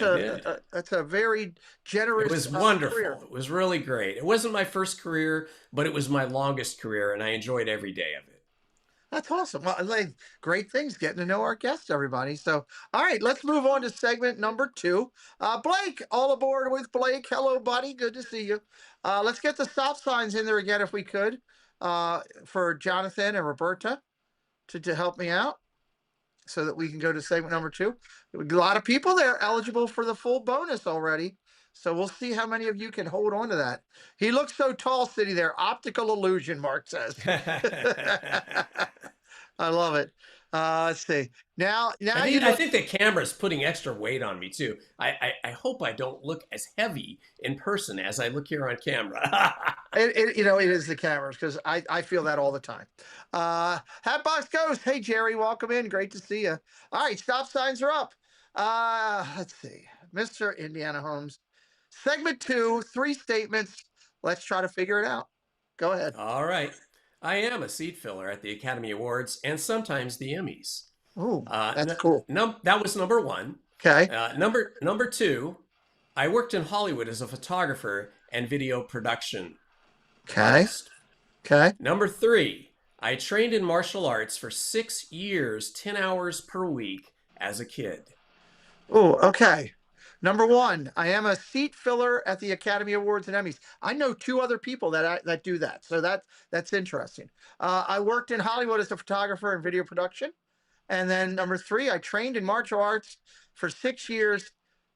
that's a very generous. It was wonderful. Career. It was really great. It wasn't my first career, but it was my longest career, and I enjoyed every day of it. That's awesome. Well, like, great things getting to know our guests, everybody. So, all right, let's move on to segment number 2. Blake, all aboard with Blake. Hello, buddy. Good to see you. Let's get the stop signs in there again if we could, for Jonathan and Roberta to help me out so that we can go to segment number 2. A lot of people there eligible for the full bonus already. So we'll see how many of you can hold on to that. He looks so tall sitting there. Optical illusion, Mark says. I love it. Let's see. Now I think the camera's putting extra weight on me too. I hope I don't look as heavy in person as I look here on camera. it is the cameras, because I feel that all the time. Hatbox Ghost. Hey, Jerry, welcome in. Great to see you. All right, stop signs are up. Let's see. Mr. Indiana Holmes. Segment 2, 3 statements. Let's try to figure it out. Go ahead. All right. I am a seat filler at the Academy Awards and sometimes the Emmys. Oh, that's cool. That was number 1. Okay. Number 2, I worked in Hollywood as a photographer and video production. Okay. Okay. Number 3, I trained in martial arts for 6 years, 10 hours per week as a kid. Oh, okay. Number 1, I am a seat filler at the Academy Awards and Emmys. I know 2 other people that do that, so that's interesting. I worked in Hollywood as a photographer and video production, and then number 3, I trained in martial arts for 6 years,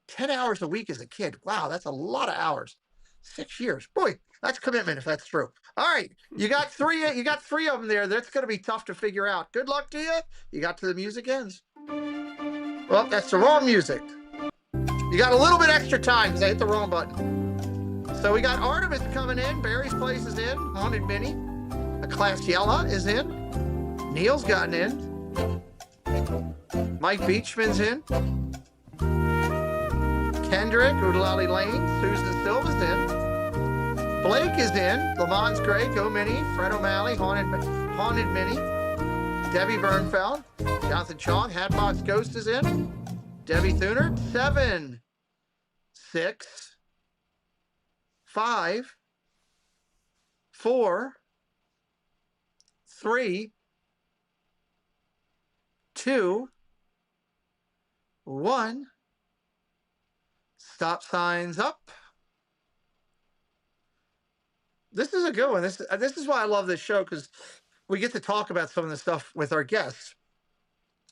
10 hours a week as a kid. Wow, that's a lot of hours. 6 years, boy, that's commitment if that's true. All right, you got 3. You got 3 of them there. That's going to be tough to figure out. Good luck to you. You got to the music ends. Well, that's the wrong music. You got a little bit extra time because I hit the wrong button. So we got Artemis coming in. Barry's Place is in. Haunted Minnie. Classiella is in. Neil's gotten in. Mike Beachman's in. Kendrick, Oodalali Lane. Susan Silva's in. Blake is in. Lamont Gray, Go Minnie. Fred O'Malley, Haunted Minnie. Debbie Bernfeld. Jonathan Chong, Hatbox Ghost is in. Debbie Thuner, 7, 6, 5, 4, 3, 2, 1. Stop signs up. This is a good one. This is why I love this show, because we get to talk about some of the stuff with our guests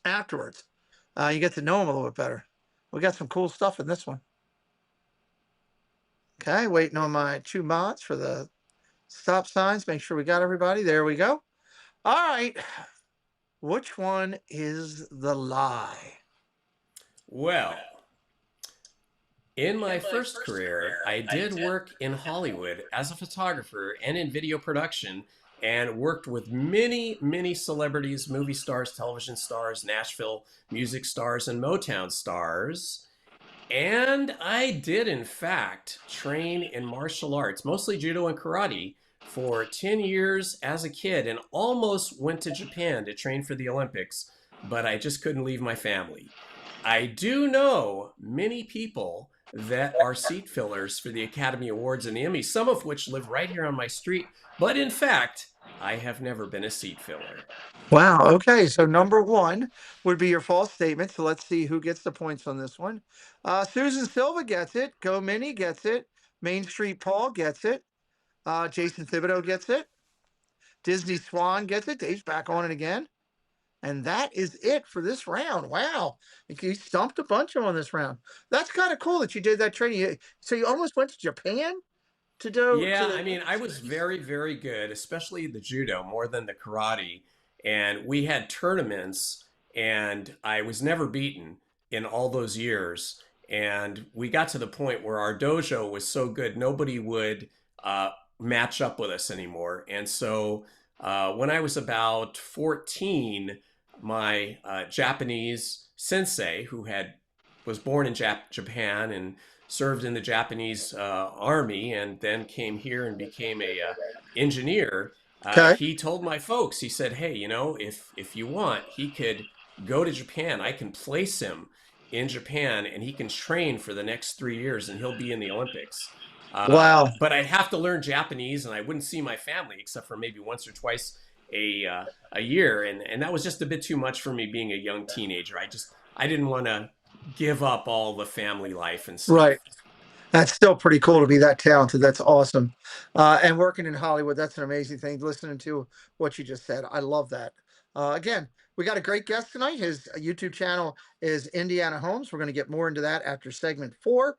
afterwards. You get to know them a little bit better. We got some cool stuff in this one. Okay, waiting on my 2 mods for the stop signs. Make sure we got everybody. There we go. All right. Which one is the lie? Well, in my first career, I did work in Hollywood as a photographer and in video production, and worked with many, many celebrities, movie stars, television stars, Nashville music stars, and Motown stars. And I did, in fact, train in martial arts, mostly judo and karate, for 10 years as a kid and almost went to Japan to train for the Olympics, but I just couldn't leave my family. I do know many people that are seat fillers for the Academy Awards and the Emmys, some of which live right here on my street. But in fact, I have never been a seat filler. Wow. Okay. So number one would be your false statement. So let's see who gets the points on this one. Susan Silva gets it. Go Minnie gets it. Main Street Paul gets it. Jason Thibodeau gets it. Disney Swan gets it. Dave's back on it again. And that is it for this round. Wow. You stumped a bunch of them on this round. That's kind of cool that you did that training. So you almost went to Japan to do. Yeah, I mean, I was very, very good, especially the judo more than the karate. And we had tournaments, and I was never beaten in all those years. And we got to the point where our dojo was so good, nobody would match up with us anymore. And so when I was about 14, my Japanese sensei, who was born in Japan and served in the Japanese army and then came here and became a engineer, he told my folks, he said, hey, you know, if you want, he could go to Japan. I can place him in Japan and he can train for the next 3 years and he'll be in the Olympics. Wow. But I'd have to learn Japanese and I wouldn't see my family except for maybe once or twice a year. And that was just a bit too much for me being a young teenager. I didn't want to give up all the family life and stuff. Right. That's still pretty cool to be that talented. That's awesome. And working in Hollywood, that's an amazing thing. Listening to what you just said, I love that. Again, we got a great guest tonight. His YouTube channel is Indiana Holmes. We're going to get more into that after segment 4.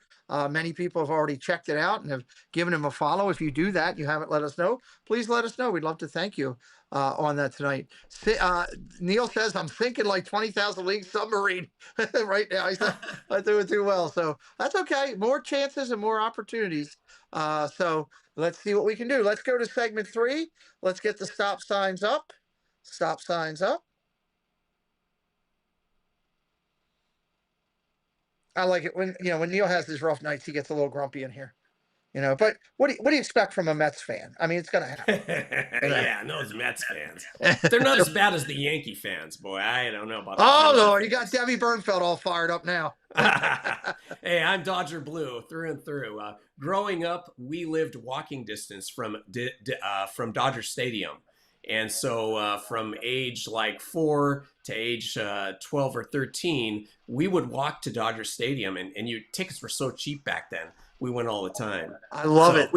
Many people have already checked it out and have given him a follow. If you do that, you haven't let us know, please let us know. We'd love to thank you on that tonight. Neil says, I'm thinking like 20,000 League Submarine right now. He said, I do it too well. So that's okay. More chances and more opportunities. So let's see what we can do. Let's go to segment 3. Let's get the stop signs up. Stop signs up. I like it when Neil has his rough nights, he gets a little grumpy in here, but what do you expect from a Mets fan? I mean, it's going to happen. Yeah, those Mets fans. They're not as bad as the Yankee fans, boy. I don't know about that. Oh, Lord, you got Debbie Bernfeld all fired up now. Hey, I'm Dodger Blue through and through. Growing up, we lived walking distance from Dodger Stadium. And so from age like 4 to age 12 or 13, we would walk to Dodger Stadium, and tickets were so cheap back then. We went all the time. I love it.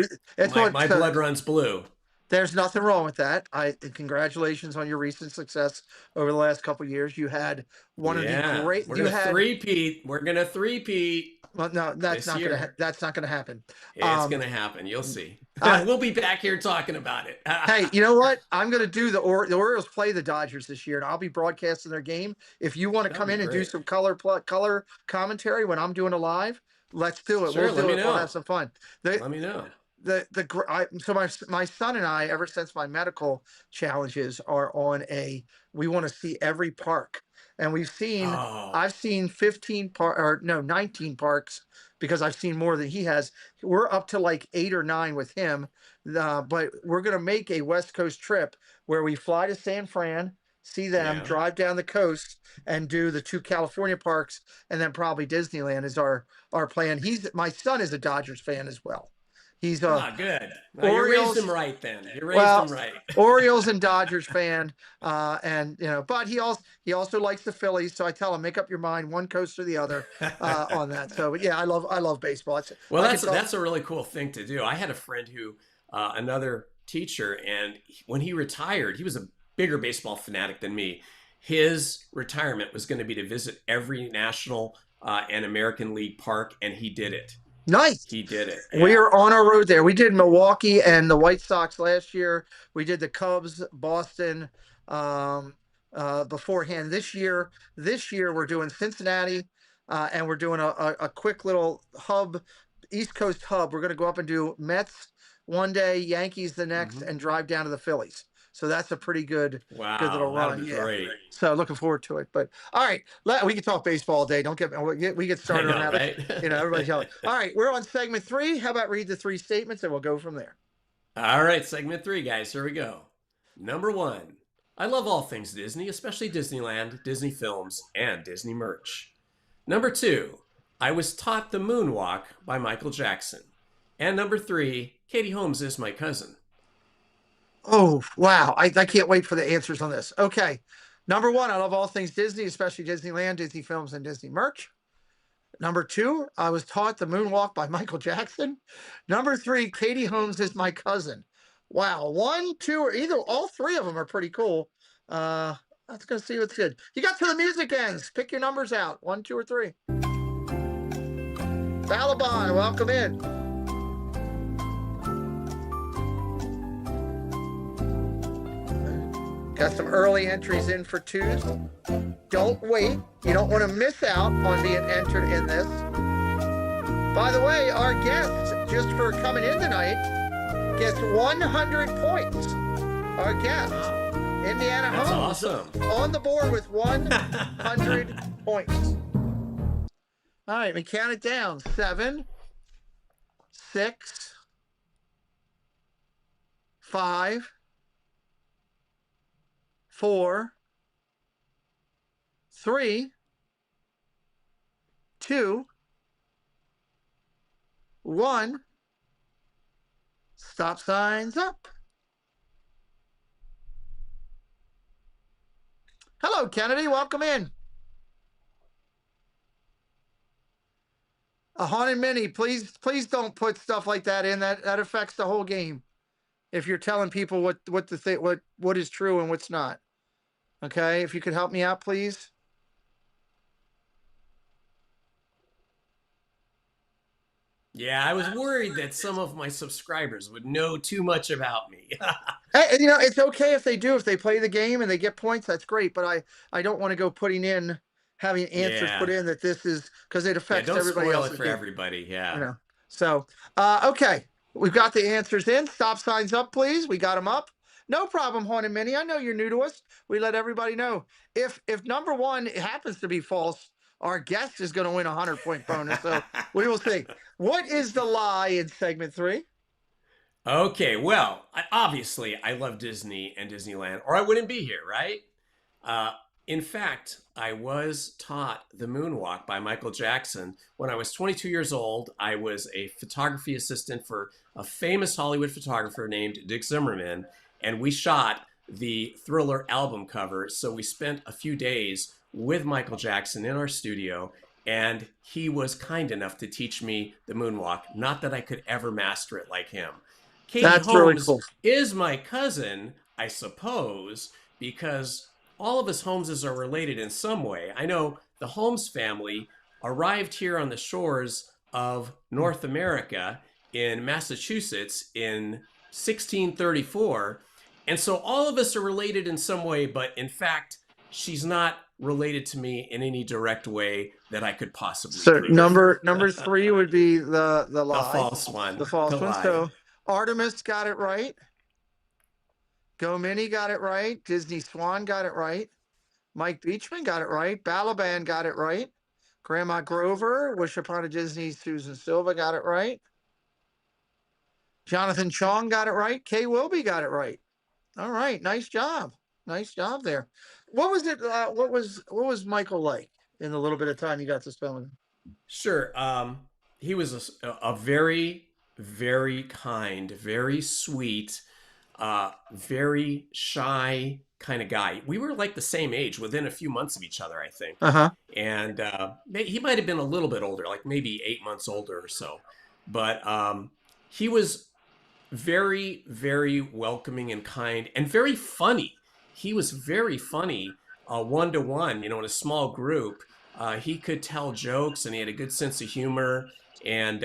My blood runs blue. There's nothing wrong with that. Congratulations on your recent success over the last couple of years. You had one of the great. We're gonna three-peat. We're gonna three-peet. Well, no, that's not gonna happen. It's gonna happen. You'll see. We'll be back here talking about it. Hey, you know what? I'm gonna do the Orioles play the Dodgers this year, and I'll be broadcasting their game. If you want to come in and do some color commentary when I'm doing a live, let's do it. Sure, we'll do it. We'll have some fun. Let me know. So my son and I, ever since my medical challenges, are on we want to see every park. And I've seen 19 parks because I've seen more than he has. We're up to like 8 or 9 with him. But we're going to make a West Coast trip where we fly to San Fran, see them, drive down the coast, and do the 2 California parks. And then probably Disneyland is our plan. My son is a Dodgers fan as well. He's good. Well, you raised him right then. You raised him right. Orioles and Dodgers fan, but he also likes the Phillies. So I tell him, make up your mind, one coast or the other on that. So yeah, I love baseball. That's a really cool thing to do. I had a friend who, another teacher, and when he retired, he was a bigger baseball fanatic than me. His retirement was going to be to visit every National and American League park, and he did it. Nice. He did it. Yeah. We are on our road there. We did Milwaukee and the White Sox last year. We did the Cubs, Boston beforehand. This year we're doing Cincinnati, and we're doing a quick little East Coast hub. We're going to go up and do Mets one day, Yankees the next, and drive down to the Phillies. So that's a pretty good little run. Yeah. Great. So looking forward to it. But all right, we can talk baseball all day. We get started on that. Right? Everybody's yelling. All right, we're on segment 3. How about read the 3 statements and we'll go from there. All right, segment 3, guys. Here we go. Number 1. I love all things Disney, especially Disneyland, Disney films, and Disney merch. Number 2. I was taught the moonwalk by Michael Jackson. And number 3. Katie Holmes is my cousin. Oh, wow. I can't wait for the answers on this. Okay. Number 1, I love all things Disney, especially Disneyland, Disney films, and Disney merch. Number 2, I was taught the moonwalk by Michael Jackson. Number 3, Katie Holmes is my cousin. Wow. 1, 2, or either all 3 of them are pretty cool. Let's go see what's good. You got to the music ends. Pick your numbers out. 1, 2, or 3. Balaban, welcome in. Got some early entries in for 2s. Don't wait. You don't want to miss out on being entered in this. By the way, our guest, just for coming in tonight, gets 100 points. Our guest, Indiana That's Holmes, awesome. on the board with 100 points. All right, we count it down. 7, 6, 5, 4, 3, 2, 1. Stop signs up. Hello, Kennedy. Welcome in. A haunted mini. Please don't put stuff like that in. That affects the whole game. If you're telling people what to think, what is true and what's not. Okay, if you could help me out, please. Yeah, I was worried that some of my subscribers would know too much about me. Hey, it's okay if they do. If they play the game and they get points, that's great. But I don't want to go putting in, having answers Yeah. put in that this is, because it Yeah, affects don't everybody spoil else. it for everybody. Yeah. You know. So, okay, we've got the answers in. Stop signs up, please. We got them up. No problem, Haunted Minnie. I know you're new to us. We let everybody know. If number 1 happens to be false, our guest is going to win a 100-point bonus. So we will see. What is the lie in segment 3? Okay, well, obviously, I love Disney and Disneyland, or I wouldn't be here, right? In fact, I was taught the moonwalk by Michael Jackson when I was 22 years old. I was a photography assistant for a famous Hollywood photographer named Dick Zimmerman, and we shot the Thriller album cover. So we spent a few days with Michael Jackson in our studio, and he was kind enough to teach me the moonwalk. Not that I could ever master it like him. Katie That's Holmes really cool. is my cousin, I suppose, because all of us Holmeses are related in some way. I know the Holmes family arrived here on the shores of North America in Massachusetts in 1634. And so all of us are related in some way, but in fact, she's not related to me in any direct way that I could possibly So prove. number 3 would be the lie. The false one. The false The one. lie. So Artemis got it right. Go Mini got it right. Disney Swan got it right. Mike Beachman got it right. Balaban got it right. Grandma Grover, Wish Upon a Disney, Susan Silva got it right. Jonathan Chong got it right. Kay Wilby got it right. All right, nice job. Nice job there. What was it? What was Michael like in the little bit of time you got to spend with him? Sure. He was a very, very kind, very sweet, very shy kind of guy. We were like the same age within a few months of each other, I think. And he might have been a little bit older, like maybe 8 months older or so. But he was very, very welcoming and kind and very funny. He was very funny one-to-one, in a small group. He could tell jokes and he had a good sense of humor. And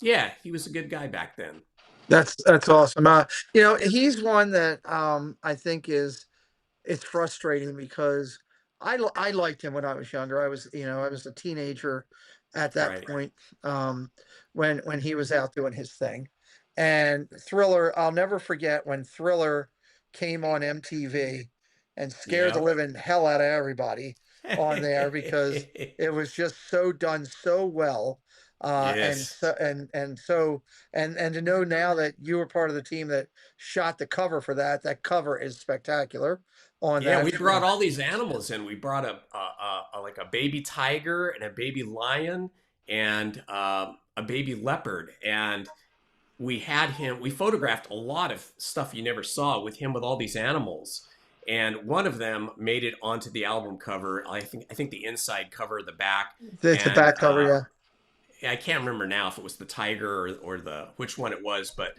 yeah, he was a good guy back then. That's awesome. He's one that I think it's frustrating because I liked him when I was younger. I was a teenager at that point when he was out doing his thing. And Thriller, I'll never forget when Thriller came on MTV and scared the living hell out of everybody on there because it was just so done so well. And Yes. so and to know now that you were part of the team that shot the cover for that. That cover is spectacular on Yeah, that. we brought all these animals in. We brought like a baby tiger and a baby lion and a baby leopard, and we had him. We photographed a lot of stuff you never saw with him with all these animals, and one of them made it onto the album cover. I think the inside cover, the back, It's the and back cover, yeah. I can't remember now if it was the tiger or the which one it was, but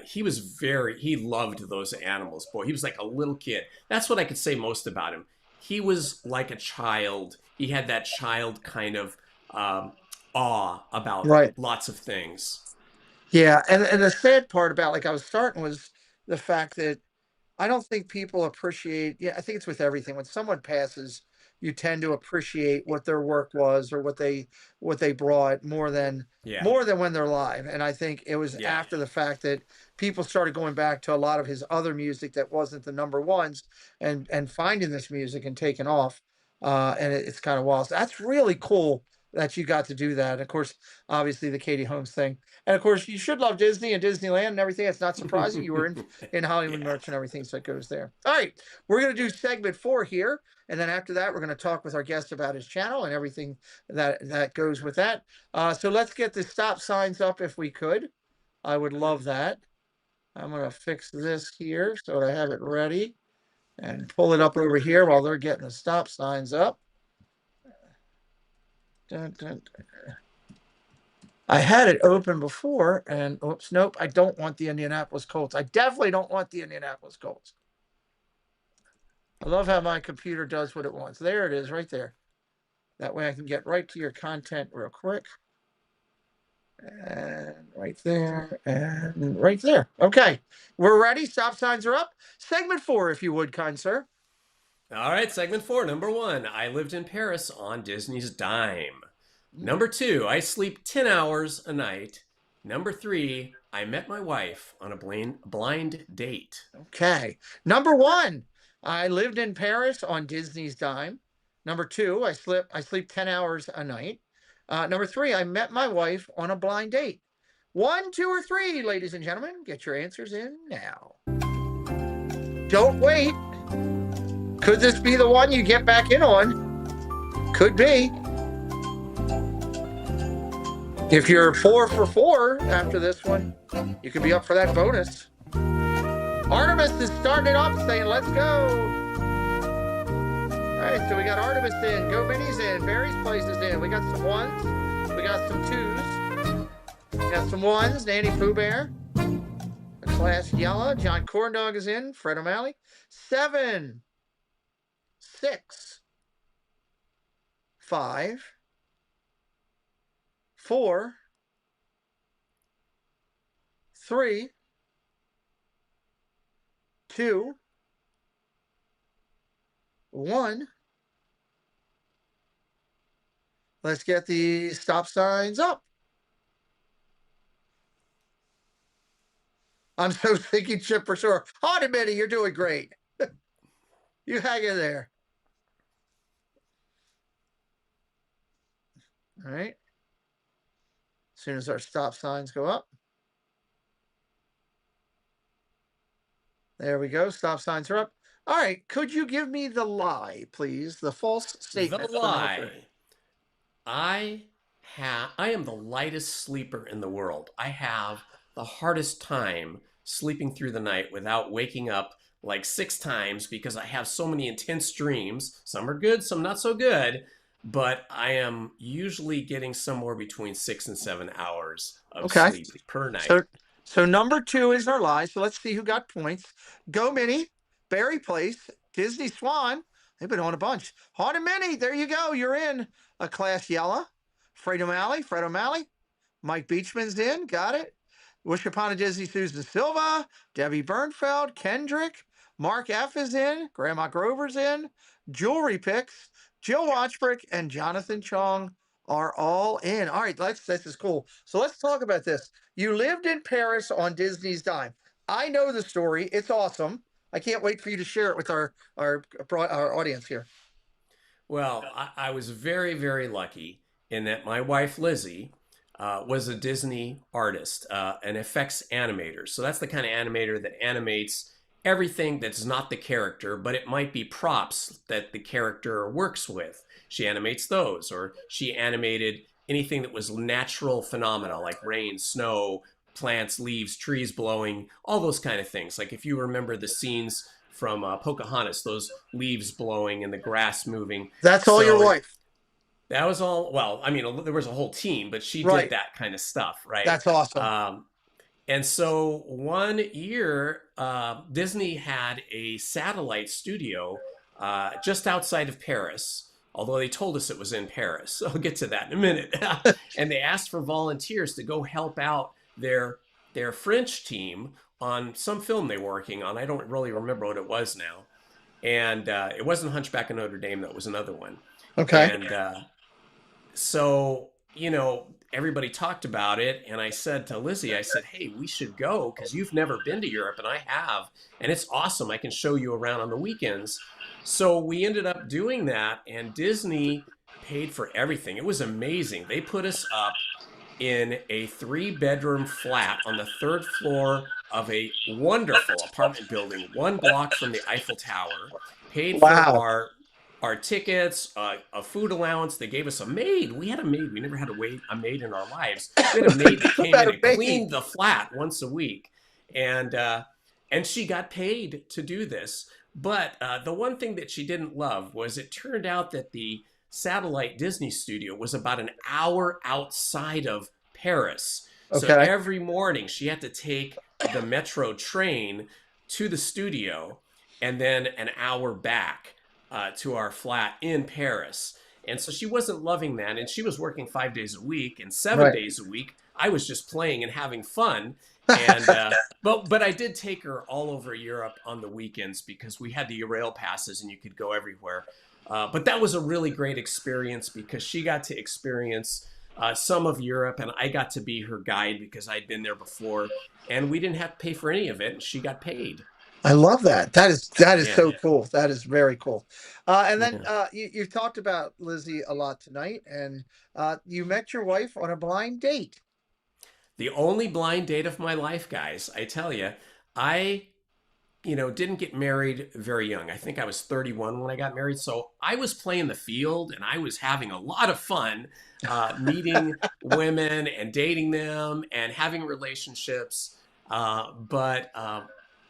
he loved those animals. Boy, he was like a little kid. That's what I could say most about him. He was like a child. He had that child kind of awe about Right. lots of things. Yeah, and the sad part about, like I was starting, was the fact that I don't think people appreciate. Yeah, I think it's with everything. When someone passes, you tend to appreciate what their work was or what they brought Yeah. more than when they're live. And I think it was Yeah. after the fact that people started going back to a lot of his other music that wasn't the number ones and finding this music and taking off. And it's kind of wild. So that's really cool that you got to do that. And of course, obviously the Katie Holmes thing. And of course, you should love Disney and Disneyland and everything. It's not surprising you were in Hollywood Yeah. merch and everything that goes there. All right, we're going to do segment 4 here, and then after that, we're going to talk with our guest about his channel and everything that goes with that. So let's get the stop signs up if we could. I would love that. I'm going to fix this here so that I have it ready and pull it up over here while they're getting the stop signs up. Dun, dun, dun. I had it open before, and oops, nope, I don't want the Indianapolis Colts. I definitely don't want the Indianapolis Colts. I love how my computer does what it wants. There it is, right there. That way I can get right to your content real quick. And right there, and right there. Okay, we're ready. Stop signs are up. Segment 4, if you would, kind sir. All right, segment 4. Number 1, I lived in Paris on Disney's dime. Number 2, I sleep 10 hours a night. Number 3, I met my wife on a blind date. Okay. Number 1, I lived in Paris on Disney's dime. Number 2, I sleep 10 hours a night. Number 3, I met my wife on a blind date. 1, 2, or 3, ladies and gentlemen, get your answers in now. Don't wait. Could this be the one you get back in on? Could be. If you're 4 for 4 after this one, you could be up for that bonus. Artemis is starting it off saying, let's go. All right, so we got Artemis in, Go Minis in, Barry's Place is in. We got some 1s, we got some 2s, we got some 1s, Nanny Pooh Bear, Class Yella, John Corndog is in, Fred O'Malley, 7, 6, 5, 4, 3, 2, 1. Let's get the stop signs up. I'm so thinking Chip for sure. Haunted Minnie, you're doing great. You hang in there. All right. As soon as our stop signs go up. There we go. Stop signs are up. All right. Could you give me the lie, please? The false statement. The lie. I am the lightest sleeper in the world. I have the hardest time sleeping through the night without waking up like 6 times because I have so many intense dreams. Some are good, some not so good, but I am usually getting somewhere between 6 and 7 hours of sleep per night. So number 2 is our lie. So let's see who got points. Go Minnie, Barry Place, Disney Swan. They've been on a bunch. Haunted Minnie, there you go. You're in. A Class Yella. Fred O'Malley. Mike Beachman's in. Got it. Wish Upon a Disney, Susan Silva. Debbie Bernfeld. Kendrick. Mark F. is in. Grandma Grover's in. Jewelry Picks. Jill Watchbrick and Jonathan Chong are all in. All right, this is cool. So let's talk about this. You lived in Paris on Disney's dime. I know the story. It's awesome. I can't wait for you to share it with our audience here. Well, I was very, very lucky in that my wife, Lizzie, was a Disney artist, an effects animator. So that's the kind of animator that animates everything that's not the character, but it might be props that the character works with. She animates those, or she animated anything that was natural phenomena like rain, snow, plants, leaves, trees blowing, all those kind of things. Like if you remember the scenes from Pocahontas, those leaves blowing and the grass moving. That's all your wife. That was all. Well, I mean, there was a whole team, but she did that kind of stuff, right? That's awesome. And so one year, Disney had a satellite studio just outside of Paris, although they told us it was in Paris. I'll get to that in a minute. And they asked for volunteers to go help out their French team on some film they were working on. I don't really remember what it was now. And it wasn't Hunchback of Notre Dame. That was another one. Okay. And so, you know, everybody talked about it. And I said to Lizzie, I said, hey, we should go because you've never been to Europe and I have. And it's awesome. I can show you around on the weekends. So we ended up doing that, and Disney paid for everything. It was amazing. They put us up in a 3-bedroom flat on the 3rd floor of a wonderful apartment building, 1 block from the Eiffel Tower. Paid for our tickets, a food allowance. They gave us a maid. We had a maid. We never had a maid in our lives. We had a maid that came in and cleaned the flat once a week, and she got paid to do this. But the one thing that she didn't love was it turned out that the satellite Disney studio was about an hour outside of Paris. Okay. So every morning she had to take the metro train to the studio and then an hour back to our flat in Paris. And so she wasn't loving that. And she was working 5 days a week, and 7 days a week I was just playing and having fun. And but I did take her all over Europe on the weekends because we had the rail passes and you could go everywhere. But that was a really great experience because she got to experience some of Europe, and I got to be her guide because I'd been there before, and we didn't have to pay for any of it, and she got paid. I love that. That is so cool. That is very cool. And then you've talked about Lizzie a lot tonight, and you met your wife on a blind date. The only blind date of my life, guys. I tell you, I didn't get married very young. I think I was 31 when I got married. So I was playing the field and I was having a lot of fun meeting women and dating them and having relationships. But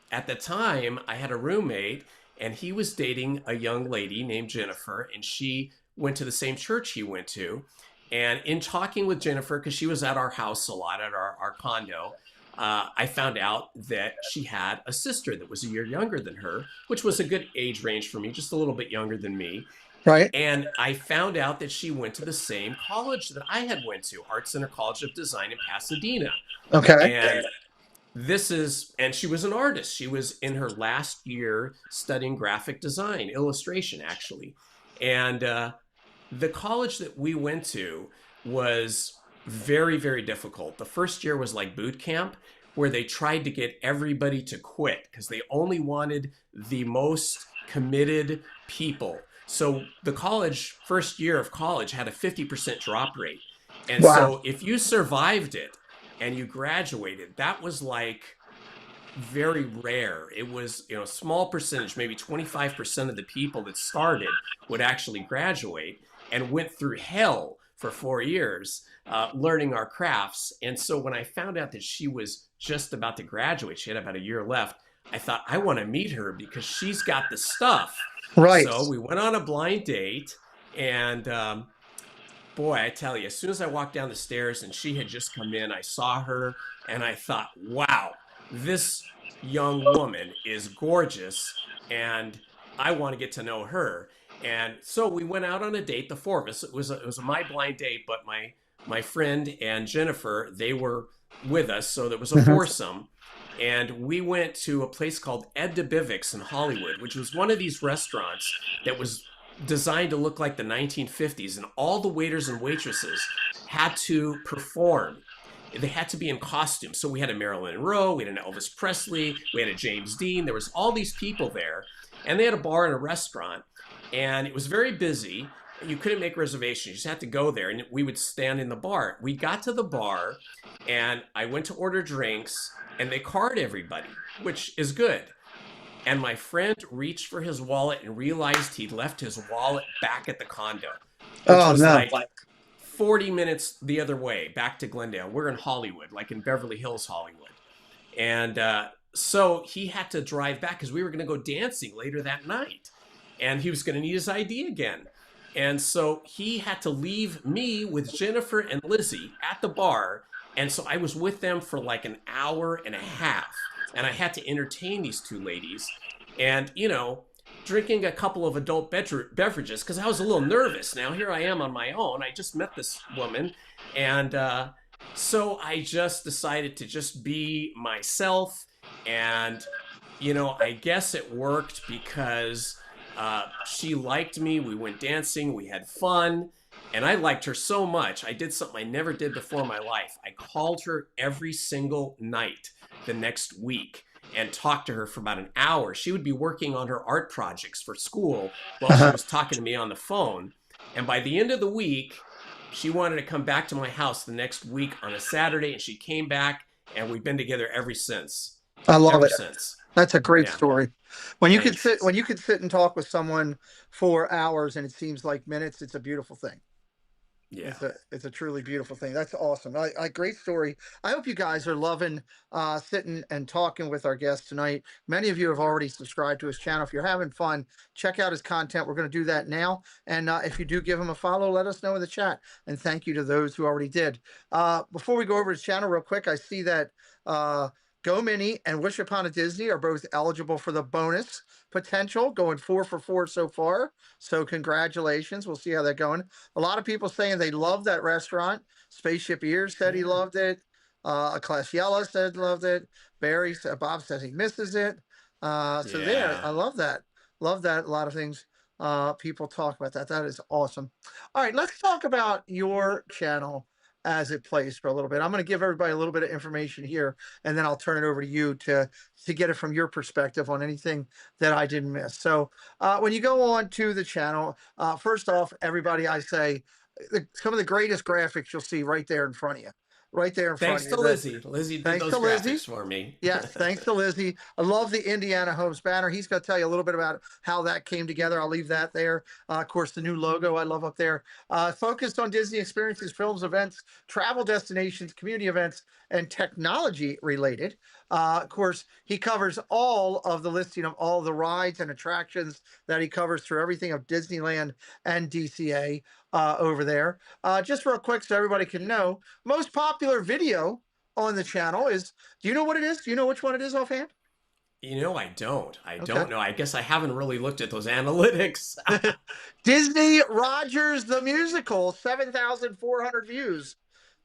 at the time, I had a roommate and he was dating a young lady named Jennifer, and she went to the same church he went to. And in talking with Jennifer, because she was at our house a lot, at our condo, I found out that she had a sister that was a year younger than her, which was a good age range for me, just a little bit younger than me. Right. And I found out that she went to the same college that I had went to, Art Center College of Design in Pasadena. Okay. And she was an artist. She was in her last year studying graphic design, illustration, actually. And the college that we went to was very, very difficult. The first year was like boot camp, where they tried to get everybody to quit because they only wanted the most committed people. So the first year of college had a 50% drop rate. And so if you survived it and you graduated, that was like very rare. It was, a small percentage, maybe 25% of the people that started would actually graduate, and went through hell for 4 years learning our crafts. And so when I found out that she was just about to graduate, she had about a year left, I thought, I want to meet her because she's got the stuff. Right. So we went on a blind date, and boy, I tell you, as soon as I walked down the stairs and she had just come in, I saw her and I thought, wow, this young woman is gorgeous and I want to get to know her. And so we went out on a date, the 4 of us. It was my blind date, but my friend and Jennifer, they were with us, so there was a foursome. And we went to a place called Ed DeBivic's in Hollywood, which was one of these restaurants that was designed to look like the 1950s, and all the waiters and waitresses had to perform. They had to be in costume. So we had a Marilyn Monroe, we had an Elvis Presley, we had a James Dean. There was all these people there, and they had a bar and a restaurant. And it was very busy, You couldn't make reservations. You just had to go there, and we would stand in the bar. We got to the bar, and I went to order drinks, and they card everybody, which is good. And my friend reached for his wallet and realized he'd left his wallet back at the condo, which Oh was no. like 40 minutes the other way, back to Glendale. We're in Hollywood, like in Beverly Hills, Hollywood. And so he had to drive back because we were going to go dancing later that night. And he was going to need his ID again. And so he had to leave me with Jennifer and Lizzie at the bar. And so I was with them for like an hour and a half. And I had to entertain these two ladies. And, you know, drinking a couple of adult beverages because I was a little nervous. Now, here I am on my own. I just met this woman. And so I just decided to just be myself. And, you know, I guess it worked because she liked me. We went dancing. We had fun. And I liked her so much. I did something I never did before in my life. I called her every single night the next week and talked to her for about an hour. She would be working on her art projects for school while she was talking to me on the phone. And by the end of the week, she wanted to come back to my house the next week on a Saturday, and she came back, and we've been together ever since. I love Ever it. since. That's a great Yeah. story. When you Thanks. can sit and talk with someone for hours and it seems like minutes, it's a beautiful thing. Yeah. It's a truly beautiful thing. That's awesome. Great story. I hope you guys are loving sitting and talking with our guest tonight. Many of you have already subscribed to his channel. If you're having fun, check out his content. We're going to do that now. And if you do give him a follow, let us know in the chat. And thank you to those who already did. Before we go over his channel real quick, I see that Go Mini and Wish Upon a Disney are both eligible for the bonus potential, going 4 for 4 so far. So congratulations. We'll see how they're going. A lot of people saying they love that restaurant. Spaceship Ears said he loved it. Class Yellow said loved it. Barry said, Bob says he misses it. So there, I love that. Love that. A lot of things people talk about that. That is awesome. All right, let's talk about your channel as it plays for a little bit. I'm going to give everybody a little bit of information here, and then I'll turn it over to you to get it from your perspective on anything that I didn't miss. So when you go on to the channel, first off, everybody, I say some of the greatest graphics you'll see right there in front of you. Right there in front Thanks of to you. Lizzie. Lizzie did those graphics for me. Yes, thanks to Lizzie. I love the Indiana Holmes banner. He's going to tell you a little bit about how that came together. I'll leave that there. Of course, the new logo I love up there. Focused on Disney experiences, films, events, travel destinations, community events, and technology related. Of course, he covers all of the listing of all the rides and attractions that he covers through everything of Disneyland and DCA over there. Just real quick so everybody can know, most popular video on the channel is, do you know what it is? Do you know which one it is offhand? You know, I don't. I don't know. I guess I haven't really looked at those analytics. Disney Rogers the Musical, 7,400 views.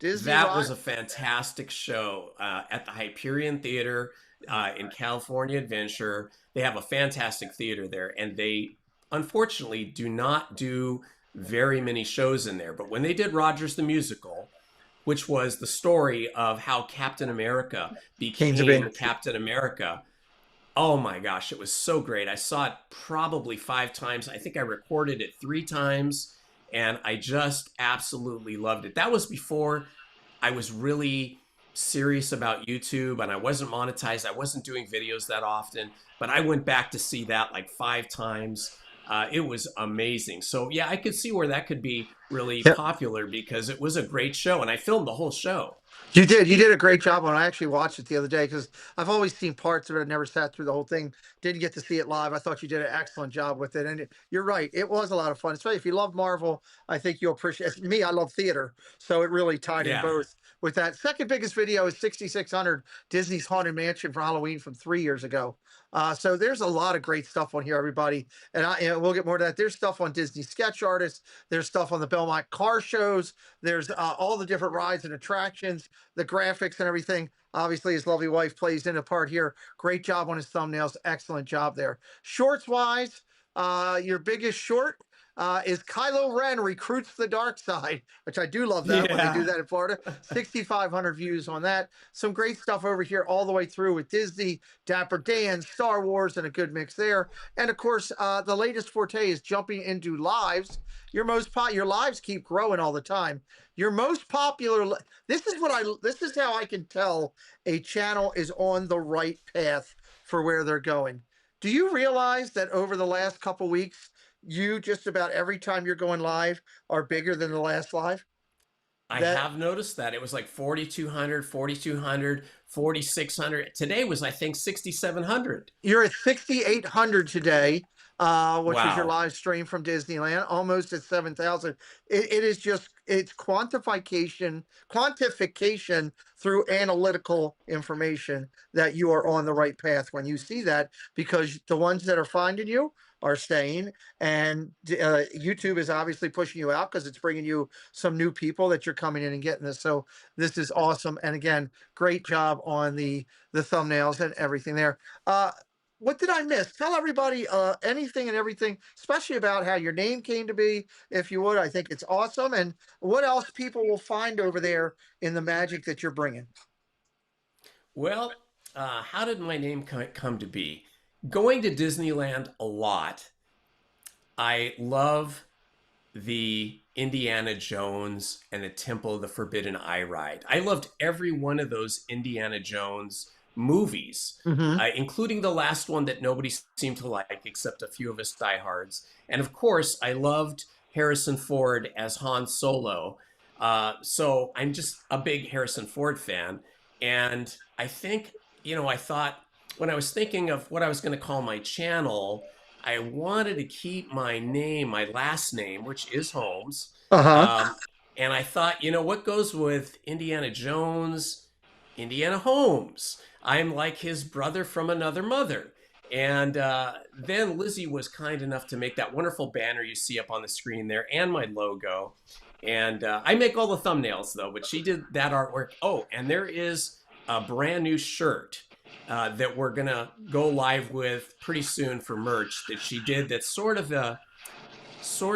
That was a fantastic show at the Hyperion Theater in California Adventure. They have a fantastic theater there, and they unfortunately do not do very many shows in there. But when they did Rogers the Musical, which was the story of how Captain America became Captain America, oh my gosh, it was so great. I saw it probably 5 times. I think I recorded it 3 times. And I just absolutely loved it. That was before I was really serious about YouTube and I wasn't monetized. I wasn't doing videos that often, but I went back to see that like 5 times. It was amazing. So yeah, I could see where that could be really popular because it was a great show and I filmed the whole show. You did a great job on it. I actually watched it the other day because I've always seen parts of it. I never sat through the whole thing. Didn't get to see it live. I thought you did an excellent job with it. And you're right. It was a lot of fun. Especially if you love Marvel, I think you'll appreciate me. I love theater. So it really tied in both with that. Second biggest video is 6,600 Disney's Haunted Mansion for Halloween from 3 years ago. So there's a lot of great stuff on here, everybody. And we'll get more to that. There's stuff on Disney Sketch Artists. There's stuff on the Belmont car shows. There's all the different rides and attractions, the graphics and everything. Obviously, his lovely wife plays in a part here. Great job on his thumbnails. Excellent job there. Shorts wise, your biggest short is Kylo Ren recruits the dark side, which I do love that when they do that in Florida. 6,500 views on that. Some great stuff over here all the way through with Disney, Dapper Dan, Star Wars, and a good mix there. And of course, the latest forte is jumping into lives. Your lives keep growing all the time. Your most popular. This is how I can tell a channel is on the right path for where they're going. Do you realize that over the last couple weeks, you just about every time you're going live are bigger than the last live? I have noticed that. It was like 4,200, 4,200, 4,600. Today was, I think, 6,700. You're at 6,800 today, which was your Wow. live stream from Disneyland, almost at 7,000. It is just, it's quantification through analytical information that you are on the right path when you see that, because the ones that are finding you are staying, and YouTube is obviously pushing you out because it's bringing you some new people that you're coming in and getting this. So this is awesome. And again, great job on the thumbnails and everything there. What did I miss? Tell everybody anything and everything, especially about how your name came to be, if you would. I think it's awesome. And what else people will find over there in the magic that you're bringing. Well, how did my name come to be? Going to Disneyland a lot. I love the Indiana Jones and the Temple of the Forbidden Eye ride. I loved every one of those Indiana Jones movies, including the last one that nobody seemed to like except a few of us diehards. And of course, I loved Harrison Ford as Han Solo. So I'm just a big Harrison Ford fan. And I think, I thought, when I was thinking of what I was going to call my channel, I wanted to keep my name, my last name, which is Holmes. And I thought, what goes with Indiana Jones? Indiana Holmes. I'm like his brother from another mother. And then Lizzie was kind enough to make that wonderful banner you see up on the screen there and my logo. And I make all the thumbnails, though, but she did that artwork. Oh, and there is a brand new shirt that we're going to go live with pretty soon for merch that she did that sort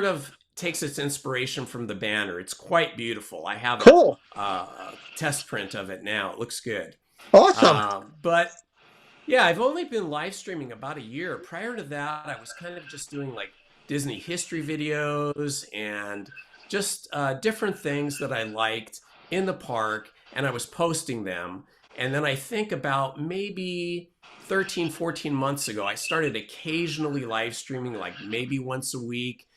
of takes its inspiration from the banner. It's quite beautiful. I have a test print of it now. It looks good. Awesome. But yeah, I've only been live streaming about a year. Prior to that, I was kind of just doing like Disney history videos and just different things that I liked in the park, and I was posting them. And then I think about maybe 13, 14 months ago, I started occasionally live streaming, like maybe once a week.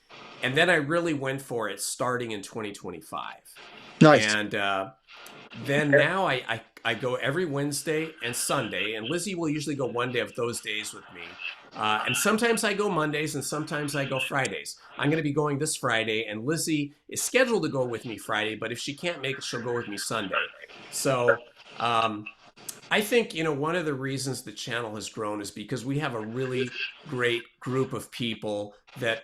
And then I really went for it starting in 2025. Nice. And then now I go every Wednesday and Sunday, and Lizzie will usually go one day of those days with me. And sometimes I go Mondays and sometimes I go Fridays. I'm going to be going this Friday, and Lizzie is scheduled to go with me Friday, but if she can't make it, she'll go with me Sunday. So I think, one of the reasons the channel has grown is because we have a really great group of people that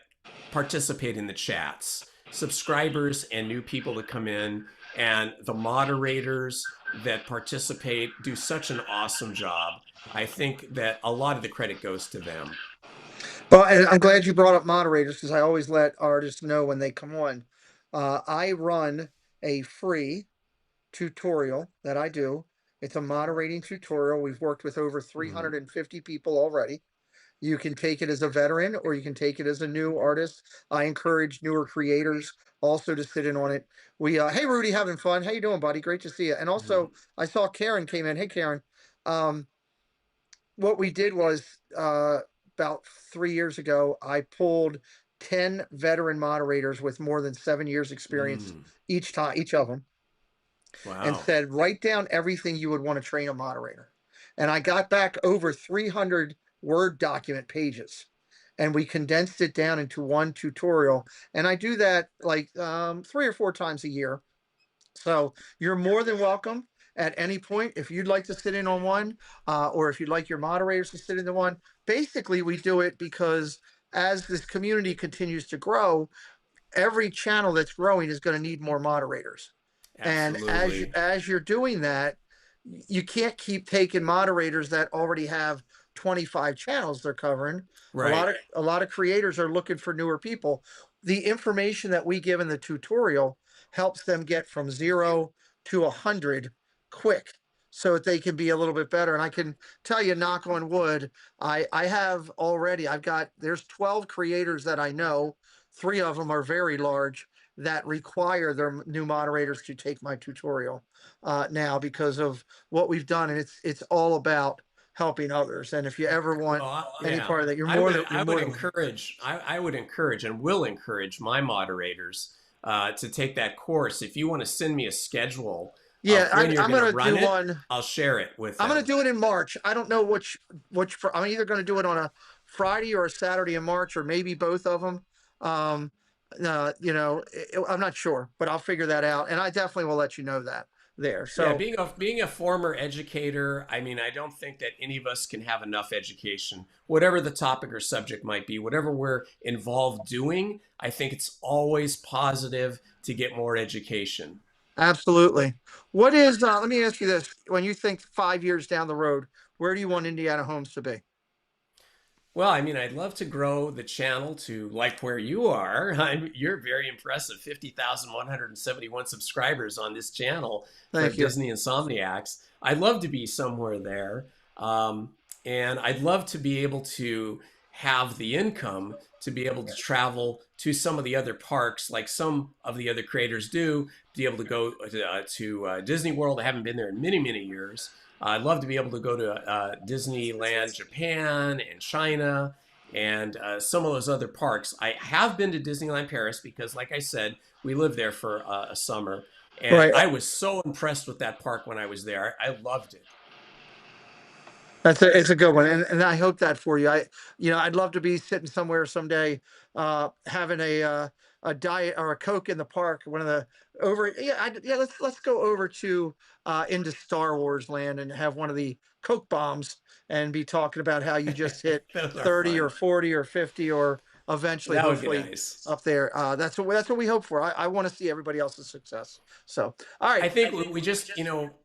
participate in the chats, subscribers and new people that come in, and the moderators that participate do such an awesome job. I think that a lot of the credit goes to them. Well, and I'm glad you brought up moderators, because I always let artists know when they come on. I run a free tutorial that I do. It's a moderating tutorial. We've worked with over 350 people already. You can take it as a veteran or you can take it as a new artist. I encourage newer creators also to sit in on it. Hey Rudy, having fun. How you doing, buddy? Great to see you. And also I saw Karen came in. Hey Karen. What we did was about 3 years ago, I pulled 10 veteran moderators with more than 7 years experience each of them. Wow. And said, write down everything you would want to train a moderator. And I got back over 300 Word document pages, and we condensed it down into one tutorial. And I do that like 3 or 4 times a year. So you're more than welcome at any point if you'd like to sit in on one, or if you'd like your moderators to sit in the one. Basically, we do it because as this community continues to grow, every channel that's growing is going to need more moderators. Absolutely. And as you're doing that, you can't keep taking moderators that already have 25 channels they're covering. Right. A lot of creators are looking for newer people. the information that we give in the tutorial helps them get from 0 to 100 quick, so that they can be a little bit better. And I can tell you, knock on wood, I have already, there's 12 creators that I know. 3 of them are very large that require their new moderators to take my tutorial now, because of what we've done. And it's all about helping others. And if you ever want any part of that, you're more than, I would encourage and will encourage my moderators to take that course. If you want to send me a schedule, I'm going to do one. I'll share it with them. I'm going to do it in March. I don't know which I'm either going to do it on a Friday or a Saturday in March, or maybe both of them. I'm not sure, but I'll figure that out. And I definitely will let you know that there. So being a former educator, I mean, I don't think that any of us can have enough education, whatever the topic or subject might be, whatever we're involved doing. I think it's always positive to get more education. Absolutely. What is, let me ask you this. When you think 5 years down the road, where do you want Indiana Homes to be? Well, I mean, I'd love to grow the channel to like where you are. You're very impressive. 50,171 subscribers on this channel for Disney Insomniacs. I'd love to be somewhere there. And I'd love to be able to have the income to be able to travel to some of the other parks like some of the other creators do, be able to go to Disney World. I haven't been there in many, many years. I'd love to be able to go to Disneyland Japan and China and some of those other parks. I have been to Disneyland Paris because, like I said, we lived there for a summer. And I was so impressed with that park when I was there. I loved it. It's a good one, and I hope that for you. I'd love to be sitting somewhere someday, having a diet or a Coke in the park. Let's go over to into Star Wars land and have one of the Coke bombs and be talking about how you just hit 30 or 40 or 50 or eventually, hopefully, nice. Up there. That's what we hope for. I want to see everybody else's success. So, all right. I think we just,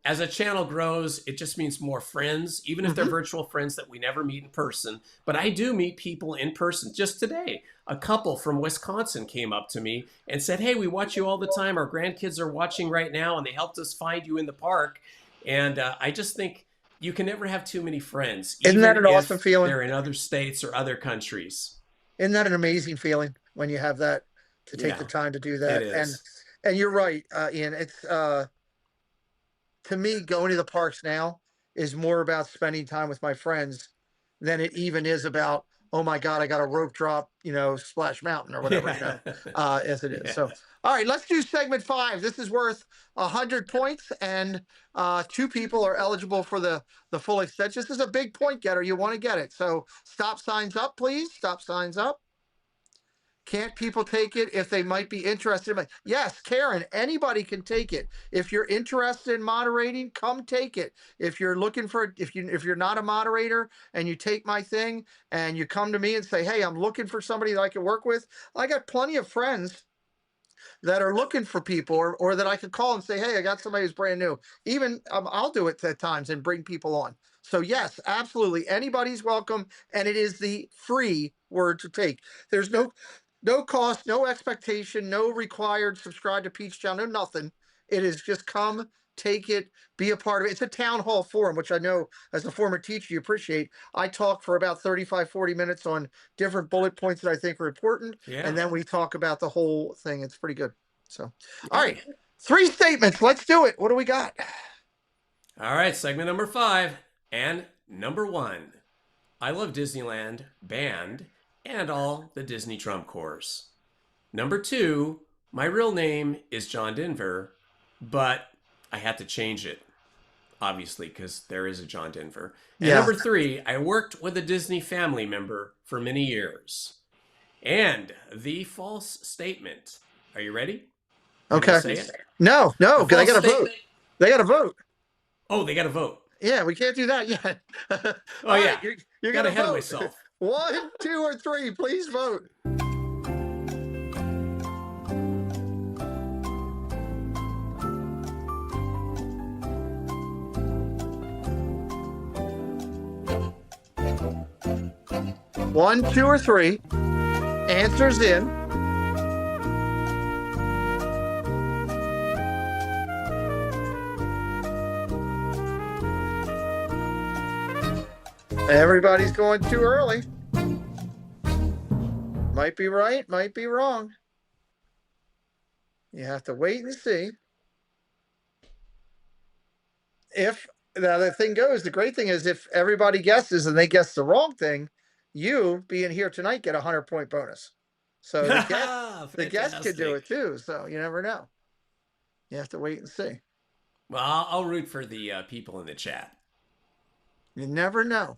as a channel grows, it just means more friends, even if they're virtual friends that we never meet in person. But I do meet people in person. Just today, a couple from Wisconsin came up to me and said, "Hey, we watch you all the time. Our grandkids are watching right now, and they helped us find you in the park." And I just think you can never have too many friends. Isn't that an awesome feeling? They're in other states or other countries. Isn't that an amazing feeling when you have that, to take the time to do that? And you're right, Ian. It's to me, going to the parks now is more about spending time with my friends than it even is about, oh my God, I got a rope drop, Splash Mountain or whatever, as it is. Yeah. So, all right, let's do segment 5. This is worth 100 points, and 2 people are eligible for the full extension. This is a big point getter. You want to get it. So stop signs up, please. Stop signs up. Can't people take it if they might be interested? Yes, Karen, anybody can take it. If you're interested in moderating, come take it. If you're looking for, if you're not a moderator and you take my thing and you come to me and say, "Hey, I'm looking for somebody that I can work with," I got plenty of friends that are looking for people, or that I could call and say, "Hey, I got somebody who's brand new." Even I'll do it at times and bring people on. So yes, absolutely, anybody's welcome, and it is the free word to take. There's no cost, no expectation, no required subscribe to Peach Channel, no nothing. It is just come, take it, be a part of it. It's a town hall forum, which I know as a former teacher you appreciate. I talk for about 35, 40 minutes on different bullet points that I think are important. Yeah. And then we talk about the whole thing. It's pretty good. So, all right, 3 statements. Let's do it. What do we got? All right, segment number 5 and number 1. I love Disneyland, band, and all the Disney Trump Corps. Number 2, my real name is John Denver, but I had to change it, obviously, because there is a John Denver. And number 3, I worked with a Disney family member for many years. And the false statement. Are you ready? Okay. Say it? No, because I got to vote. They got to vote. Oh, they got to vote. Yeah, we can't do that yet. Oh, yeah. Right, you're got going to ahead vote. Of myself. 1, 2, or 3, please vote. One, 2, or 3. Answers in. Everybody's going too early. Might be right, might be wrong. You have to wait and see. If the other thing goes, the great thing is if everybody guesses and they guess the wrong thing, you being here tonight get a 100-point bonus. So the guest could do it too. So you never know. You have to wait and see. Well, I'll root for the people in the chat. You never know.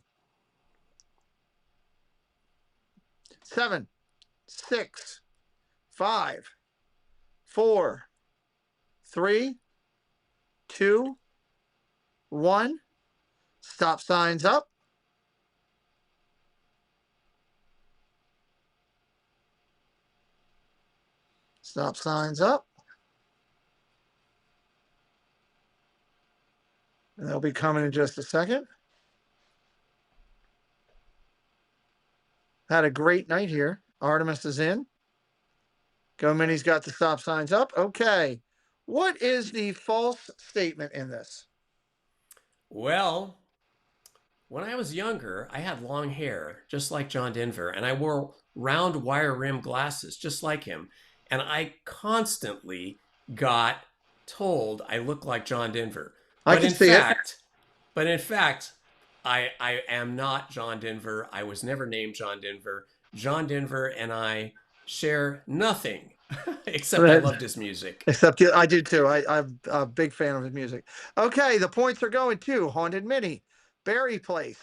7, 6, 5, 4, 3, 2, 1. Stop signs up. Stop signs up. And they'll be coming in just a second. Had a great night here. Artemis is in. Go Minnie's got the stop signs up. Okay. What is the false statement in this? Well, when I was younger, I had long hair, just like John Denver, and I wore round wire rim glasses, just like him. And I constantly got told I looked like John Denver. But in fact, I am not John Denver. I was never named John Denver. John Denver and I share nothing except I loved his music. Except I do too. I'm a big fan of his music. Okay, the points are going to Haunted Minnie, Barry Place,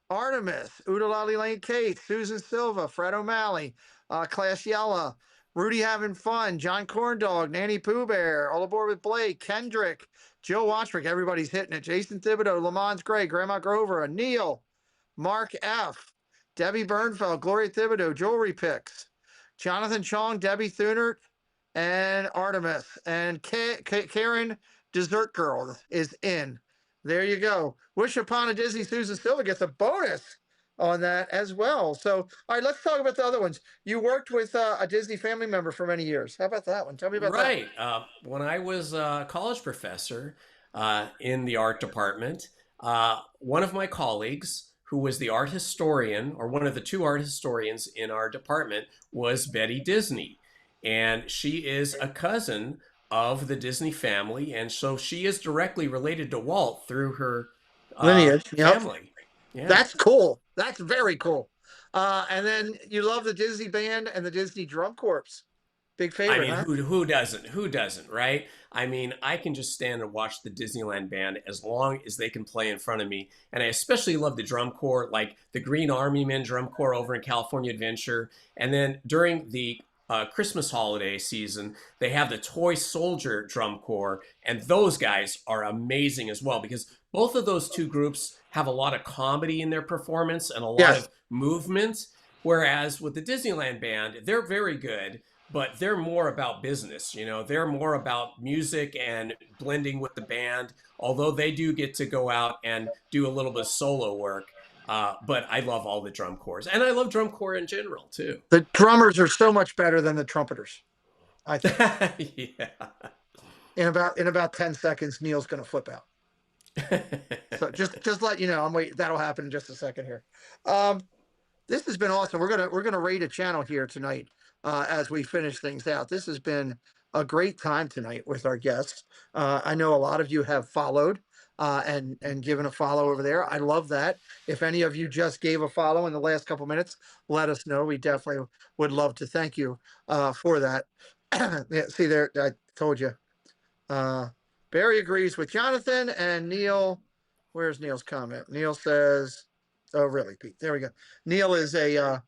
Artemis, Udalali Lane Kate, Susan Silva, Fred O'Malley, Class Yella, Rudy Having Fun, John Corndog, Nanny Pooh Bear, All Aboard with Blake, Kendrick, Joe Watchrick, everybody's hitting it. Jason Thibodeau, Lamont Gray, Grandma Grover, Neil, Mark F., Debbie Bernfeld, Gloria Thibodeau, Jewelry Picks, Jonathan Chong, Debbie Thunert, and Artemis. And Karen Dessert Girl is in. There you go. Wish Upon a Disney, Susan Silva gets a bonus on that as well. So, all right, let's talk about the other ones. You worked with a Disney family member for many years. How about that one? Tell me about that. Right. When I was a college professor in the art department, one of my colleagues, who was the art historian, or one of the two art historians in our department, was Betty Disney. And she is a cousin of the Disney family. And so she is directly related to Walt through her lineage family. Yeah. That's cool. That's very cool. And then you love the Disney band and the Disney Drum Corps. Big favorite. I mean, who doesn't? Who doesn't, right? I mean, I can just stand and watch the Disneyland band as long as they can play in front of me. And I especially love the drum corps, like the Green Army Men drum corps over in California Adventure. And then during the Christmas holiday season, they have the Toy Soldier drum corps. And those guys are amazing as well, because both of those two groups have a lot of comedy in their performance and a lot of movement. Whereas with the Disneyland band, they're very good, but they're more about business. You know, they're more about music and blending with the band, although they do get to go out and do a little bit of solo work. But I love all the drum corps, and I love drum corps in general too. The drummers are so much better than the trumpeters, I think. Yeah. In about 10 seconds, Neil's going to flip out. So just let you know, I'm waiting. That'll happen in just a second here. This has been awesome. We're gonna rate a channel here tonight as we finish things out. This has been a great time tonight with our guests. I know a lot of you have followed and given a follow over there. I love that. If any of you just gave a follow in the last couple minutes, let us know. We definitely would love to thank you for that. Yeah, see there, I told you. Barry agrees with Jonathan, and Neil. Where's Neil's comment? Neil says, "Oh, really, Pete? There we go." Neil is a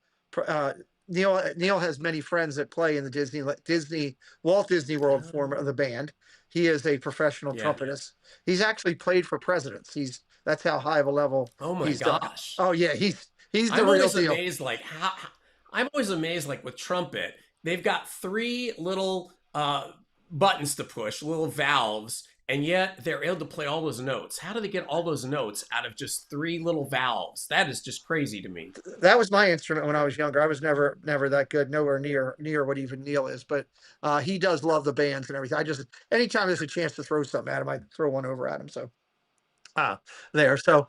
Neil has many friends that play in the Walt Disney World form of the band. He is a professional trumpetist. He's actually played for presidents. That's how high of a level. Oh my gosh! Oh yeah, he's the real deal. I'm always amazed, like with trumpet, they've got 3 little buttons to push, little valves, and yet they're able to play all those notes. How do they get all those notes out of just 3 little valves? That is just crazy to me. That was my instrument when I was younger. I was never that good, nowhere near what even Neil is. But he does love the bands and everything. Anytime there's a chance to throw something at him, I throw one over at him. So there. So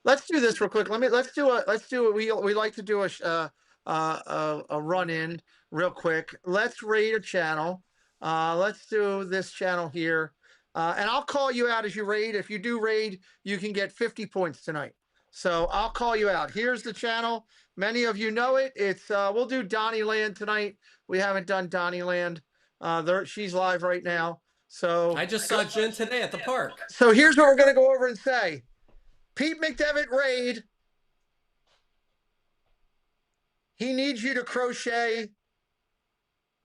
let's do this real quick. Let's do we like to do a run in real quick. Let's rate a channel. Let's do this channel here. And I'll call you out as you raid. If you do raid, you can get 50 points tonight. So I'll call you out. Here's the channel. Many of you know it. It's we'll do Donnieland tonight. We haven't done Donnieland. She's live right now. So I just saw Jen today at the park. So here's what we're gonna go over and say. Pete McDevitt raid. He needs you to crochet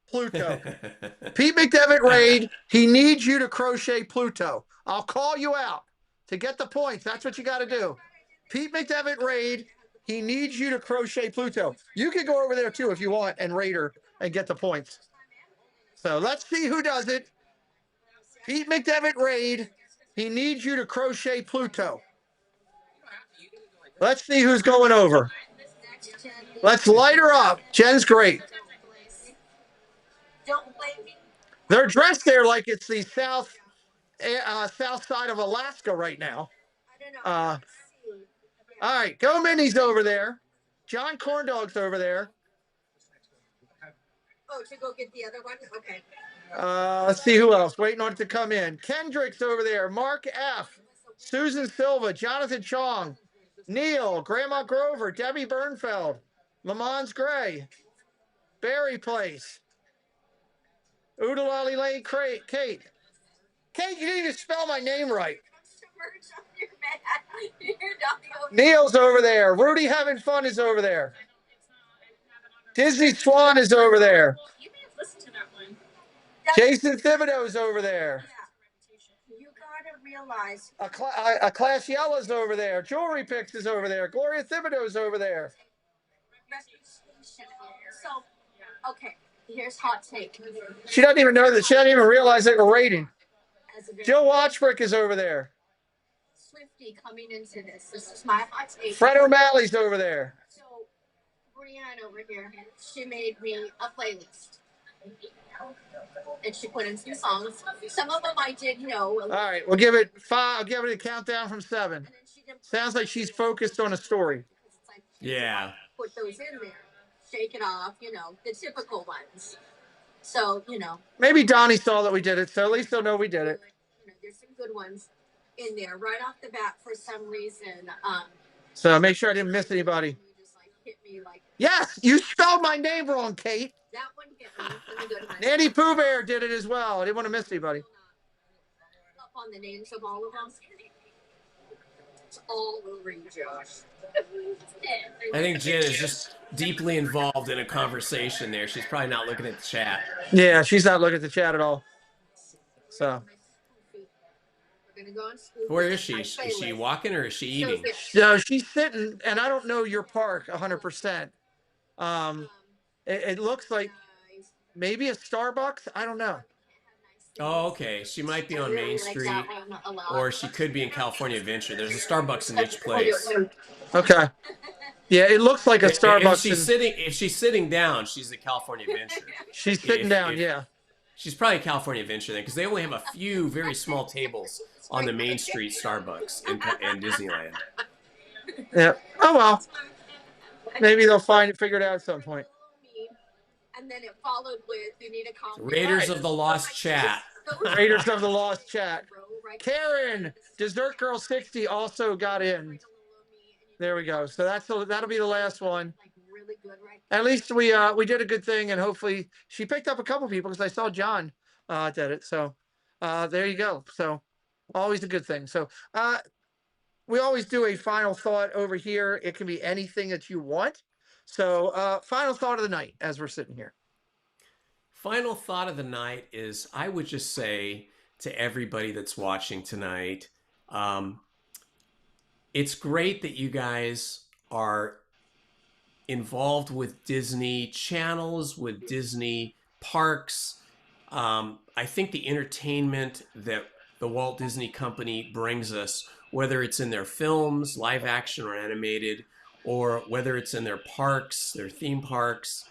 Pluto. Pete McDevitt raid. He needs you to crochet Pluto. I'll call you out to get the points. That's what you got to do. Pete McDevitt raid. He needs you to crochet Pluto. You can go over there too if you want and raid her and get the points. So let's see who does it. Pete McDevitt raid. He needs you to crochet Pluto. Let's see who's going over. Let's light her up. Jen's great. They're dressed there like it's the south side of Alaska right now. All right, Go Minnie's over there. John Corndog's over there. Oh, to go get the other one? Okay. Let's see who else. Waiting on it to come in. Kendrick's over there. Mark F. Susan Silva. Jonathan Chong. Neil. Grandma Grover. Debbie Bernfeld. Lamons Gray. Barry Place. Oodalali Lane Kate. Kate, you need to spell my name right. Neil's over there. Rudy Having Fun is over there. Disney Swan is over there. Jason Thibodeau's over there. You gotta realize. A Class Yella's over there. Jewelry Picks is over there. Gloria Thibodeau's over there. So, okay, here's hot take. She doesn't even know that. She doesn't even realize that we're rating. Jill Watchbrick is over there. Swifty coming into this. This is my hot take. Fred O'Malley's over there. So, Brianne over here, she made me a playlist. And she put in some songs. Some of them I did know. All right, we'll give it 5. I'll give it a countdown from 7. Sounds like she's focused on a story. Yeah. Put those in there. Shake It Off, the typical ones. So, Maybe Donnie saw that we did it, so at least they'll know we did it. There's some good ones in there right off the bat for some reason. So make sure I didn't miss anybody. You just hit me like. Yes, you spelled my name wrong, Kate. That one hit me. Let me go to my Nanny Pooh Bear did it as well. I didn't want to miss anybody. Up on the names of all of them. It's all over you, Josh. I think Jen is just deeply involved in a conversation there. She's probably not looking at the chat. Yeah, she's not looking at the chat at all. So. We're gonna go on Where is she? Is she walking or is she eating? No, she's sitting, and I don't know your park 100%. It looks like maybe a Starbucks. I don't know. Oh, okay. She might be on Main Street, or she could be in California Adventure. There's a Starbucks in each place. Okay. Yeah, it looks like a Starbucks. If she's sitting down, she's at California Adventure. She's sitting down, yeah. She's probably California Adventure then, because they only have a few very small tables on the Main Street Starbucks in Disneyland. Yeah. Oh well. Maybe they'll figure it out at some point. And then it followed with you need a copy. Raiders of the Lost Chat. Raiders of the Lost Chat. Karen, Dessert Girl 60 also got in. There we go. So that'll be the last one. At least we did a good thing, and hopefully she picked up a couple people because I saw John did it. So there you go. So always a good thing. So we always do a final thought over here. It can be anything that you want. So final thought of the night as we're sitting here. Final thought of the night is I would just say to everybody that's watching tonight, it's great that you guys are involved with Disney channels, with Disney parks. I think the entertainment that the Walt Disney Company brings us, whether it's in their films, live action or animated, or whether it's in their parks, their theme parks,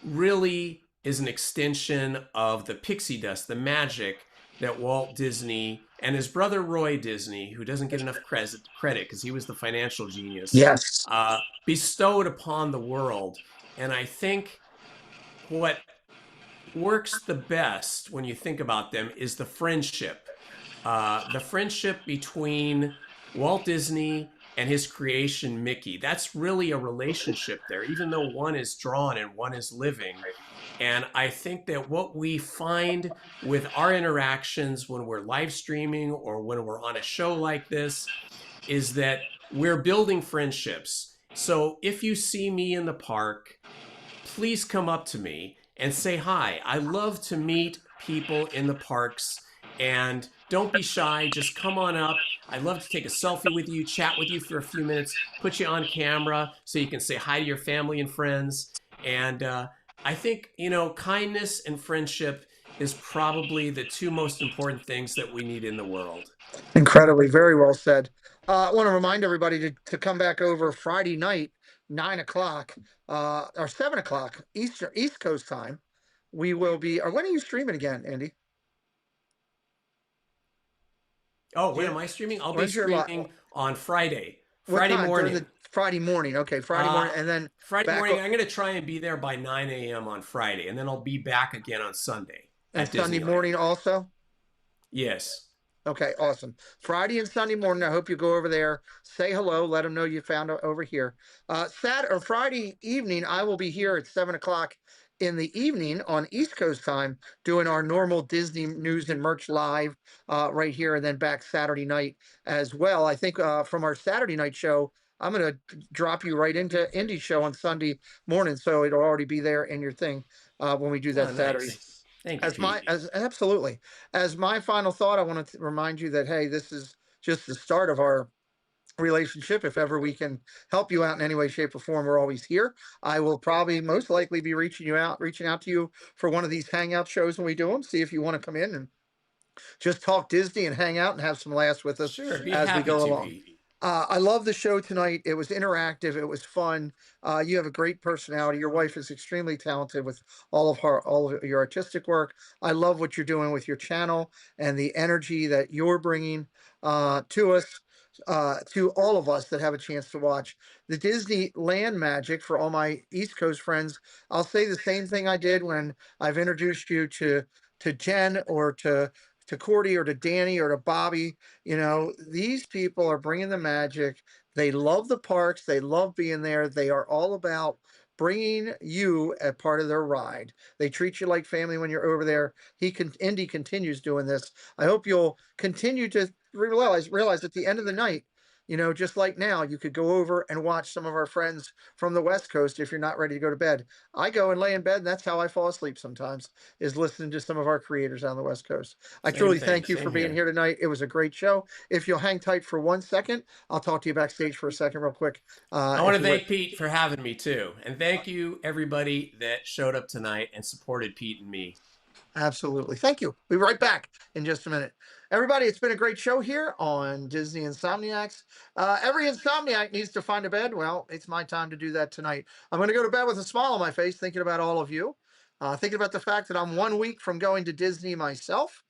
really is an extension of the pixie dust, the magic that Walt Disney and his brother Roy Disney, who doesn't get enough credit because he was the financial genius, Yes. bestowed upon the world. And I think what works the best when you think about them is the friendship. The friendship between Walt Disney and his creation, Mickey. That's really a relationship there, even though one is drawn and one is living. And I think that what we find with our interactions when we're live streaming or when we're on a show like this is that we're building friendships. So if you see me in the park, please come up to me and say hi. I love to meet people in the parks, and don't be shy. Just come on up. I'd love to take a selfie with you, chat with you for a few minutes, put you on camera so you can say hi to your family and friends. And I think, kindness and friendship is probably the two most important things that we need in the world. Incredibly, very well said. I want to remind everybody to come back over Friday night, 9 o'clock, or 7 o'clock East Coast time. We will be, or when are you streaming again, Andy? Oh, when am I streaming? I'll be streaming on Friday. Friday morning. Friday morning. Okay, Friday morning. And then Friday morning, I'm going to try and be there by 9 a.m. on Friday. And then I'll be back again on Sunday. And Sunday morning also? Yes. Okay, awesome. Friday and Sunday morning, I hope you go over there, say hello, let them know you found it over here. Friday evening, I will be here at 7 o'clock in the evening on East Coast time doing our normal Disney news and merch live right here, and then back Saturday night as well. I think from our Saturday night show, I'm going to drop you right into Indy's show on Sunday morning, so it'll already be there in your thing when we do that Saturday. Nice. Thank you, absolutely. As my final thought, I want to remind you that, hey, this is just the start of our relationship. If ever we can help you out in any way, shape, or form, we're always here. I will probably most likely be reaching out to you for one of these hangout shows when we do them. See if you want to come in and just talk Disney and hang out and have some laughs with us as we go along. I love the show tonight. It was interactive. It was fun. You have a great personality. Your wife is extremely talented with all of your artistic work. I love what you're doing with your channel and the energy that you're bringing to us, to all of us that have a chance to watch the Disneyland magic. For all my East Coast friends, I'll say the same thing I did when I've introduced you to Jen or to Cordy or to Danny or to Bobby. These people are bringing the magic. They love the parks. They love being there. They are all about bringing you a part of their ride. They treat you like family when you're over there. Indy continues doing this. I hope you'll continue to realize at the end of the night, just like now, you could go over and watch some of our friends from the West Coast if you're not ready to go to bed. I go and lay in bed, and that's how I fall asleep sometimes, is listening to some of our creators on the West Coast. I truly thank you for being here tonight. It was a great show. If you'll hang tight for 1 second, I'll talk to you backstage for a second real quick. I want to thank Pete for having me, too. And thank you, everybody that showed up tonight and supported Pete and me. Absolutely. Thank you. We'll be right back in just a minute. Everybody, it's been a great show here on Disney Insomniacs. Every Insomniac needs to find a bed. Well, it's my time to do that tonight. I'm going to go to bed with a smile on my face, thinking about all of you, thinking about the fact that I'm 1 week from going to Disney myself,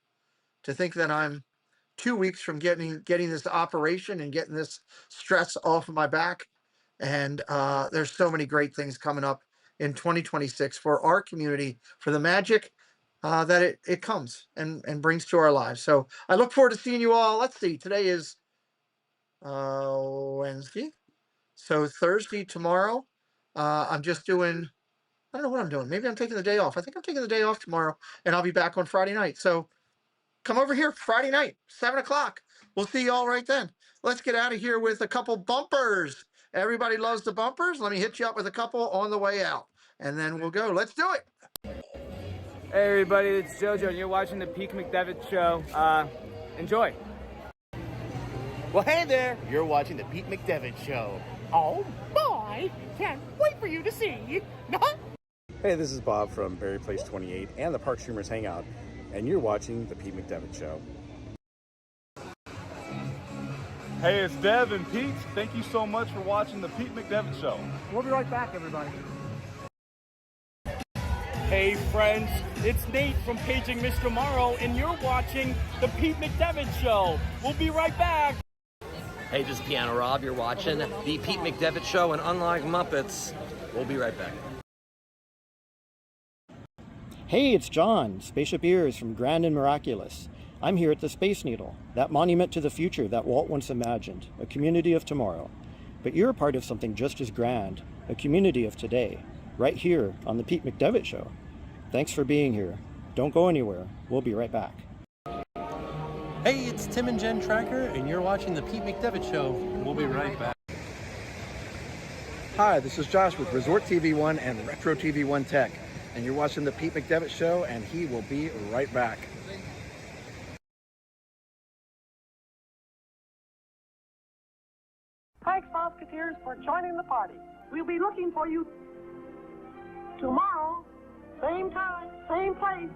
to think that I'm 2 weeks from getting this operation and getting this stress off of my back. And there's so many great things coming up in 2026 for our community, for the magic that it comes and brings to our lives. So I look forward to seeing you all. Let's see, today is Wednesday. So Thursday, tomorrow, I'm just doing, I don't know what I'm doing. Maybe I'm taking the day off. I think I'm taking the day off tomorrow, and I'll be back on Friday night. So come over here Friday night, 7 o'clock. We'll see you all right then. Let's get out of here with a couple bumpers. Everybody loves the bumpers. Let me hit you up with a couple on the way out, and then we'll go. Let's do it. Hey everybody, it's JoJo and you're watching the Pete McDevitt Show. Enjoy. Well, hey there, you're watching the Pete McDevitt Show. Oh boy, can't wait for you to see. Hey, this is Bob from Berry Place 28 and the Park Streamers Hangout, and you're watching the Pete McDevitt Show. Hey, it's Dev and Pete. Thank you so much for watching the Pete McDevitt Show. We'll be right back, everybody. Hey friends, it's Nate from Paging Mr. Morrow, and you're watching The Pete McDevitt Show. We'll be right back. Hey, this is Piano Rob. You're watching The Pete McDevitt Show, and unlike Muppets, we'll be right back. Hey, it's John, Spaceship Ears from Grand and Miraculous. I'm here at the Space Needle, that monument to the future that Walt once imagined, a community of tomorrow. But you're a part of something just as grand, a community of today, right here on The Pete McDevitt Show. Thanks for being here. Don't go anywhere. We'll be right back. Hey, it's Tim and Jen Tracker, and you're watching The Pete McDevitt Show. We'll be right back. Hi, this is Josh with Resort TV1 and Retro TV1 Tech, and you're watching The Pete McDevitt Show, and he will be right back. Thanks, Musketeers, for joining the party. We'll be looking for you tomorrow, same time, same place,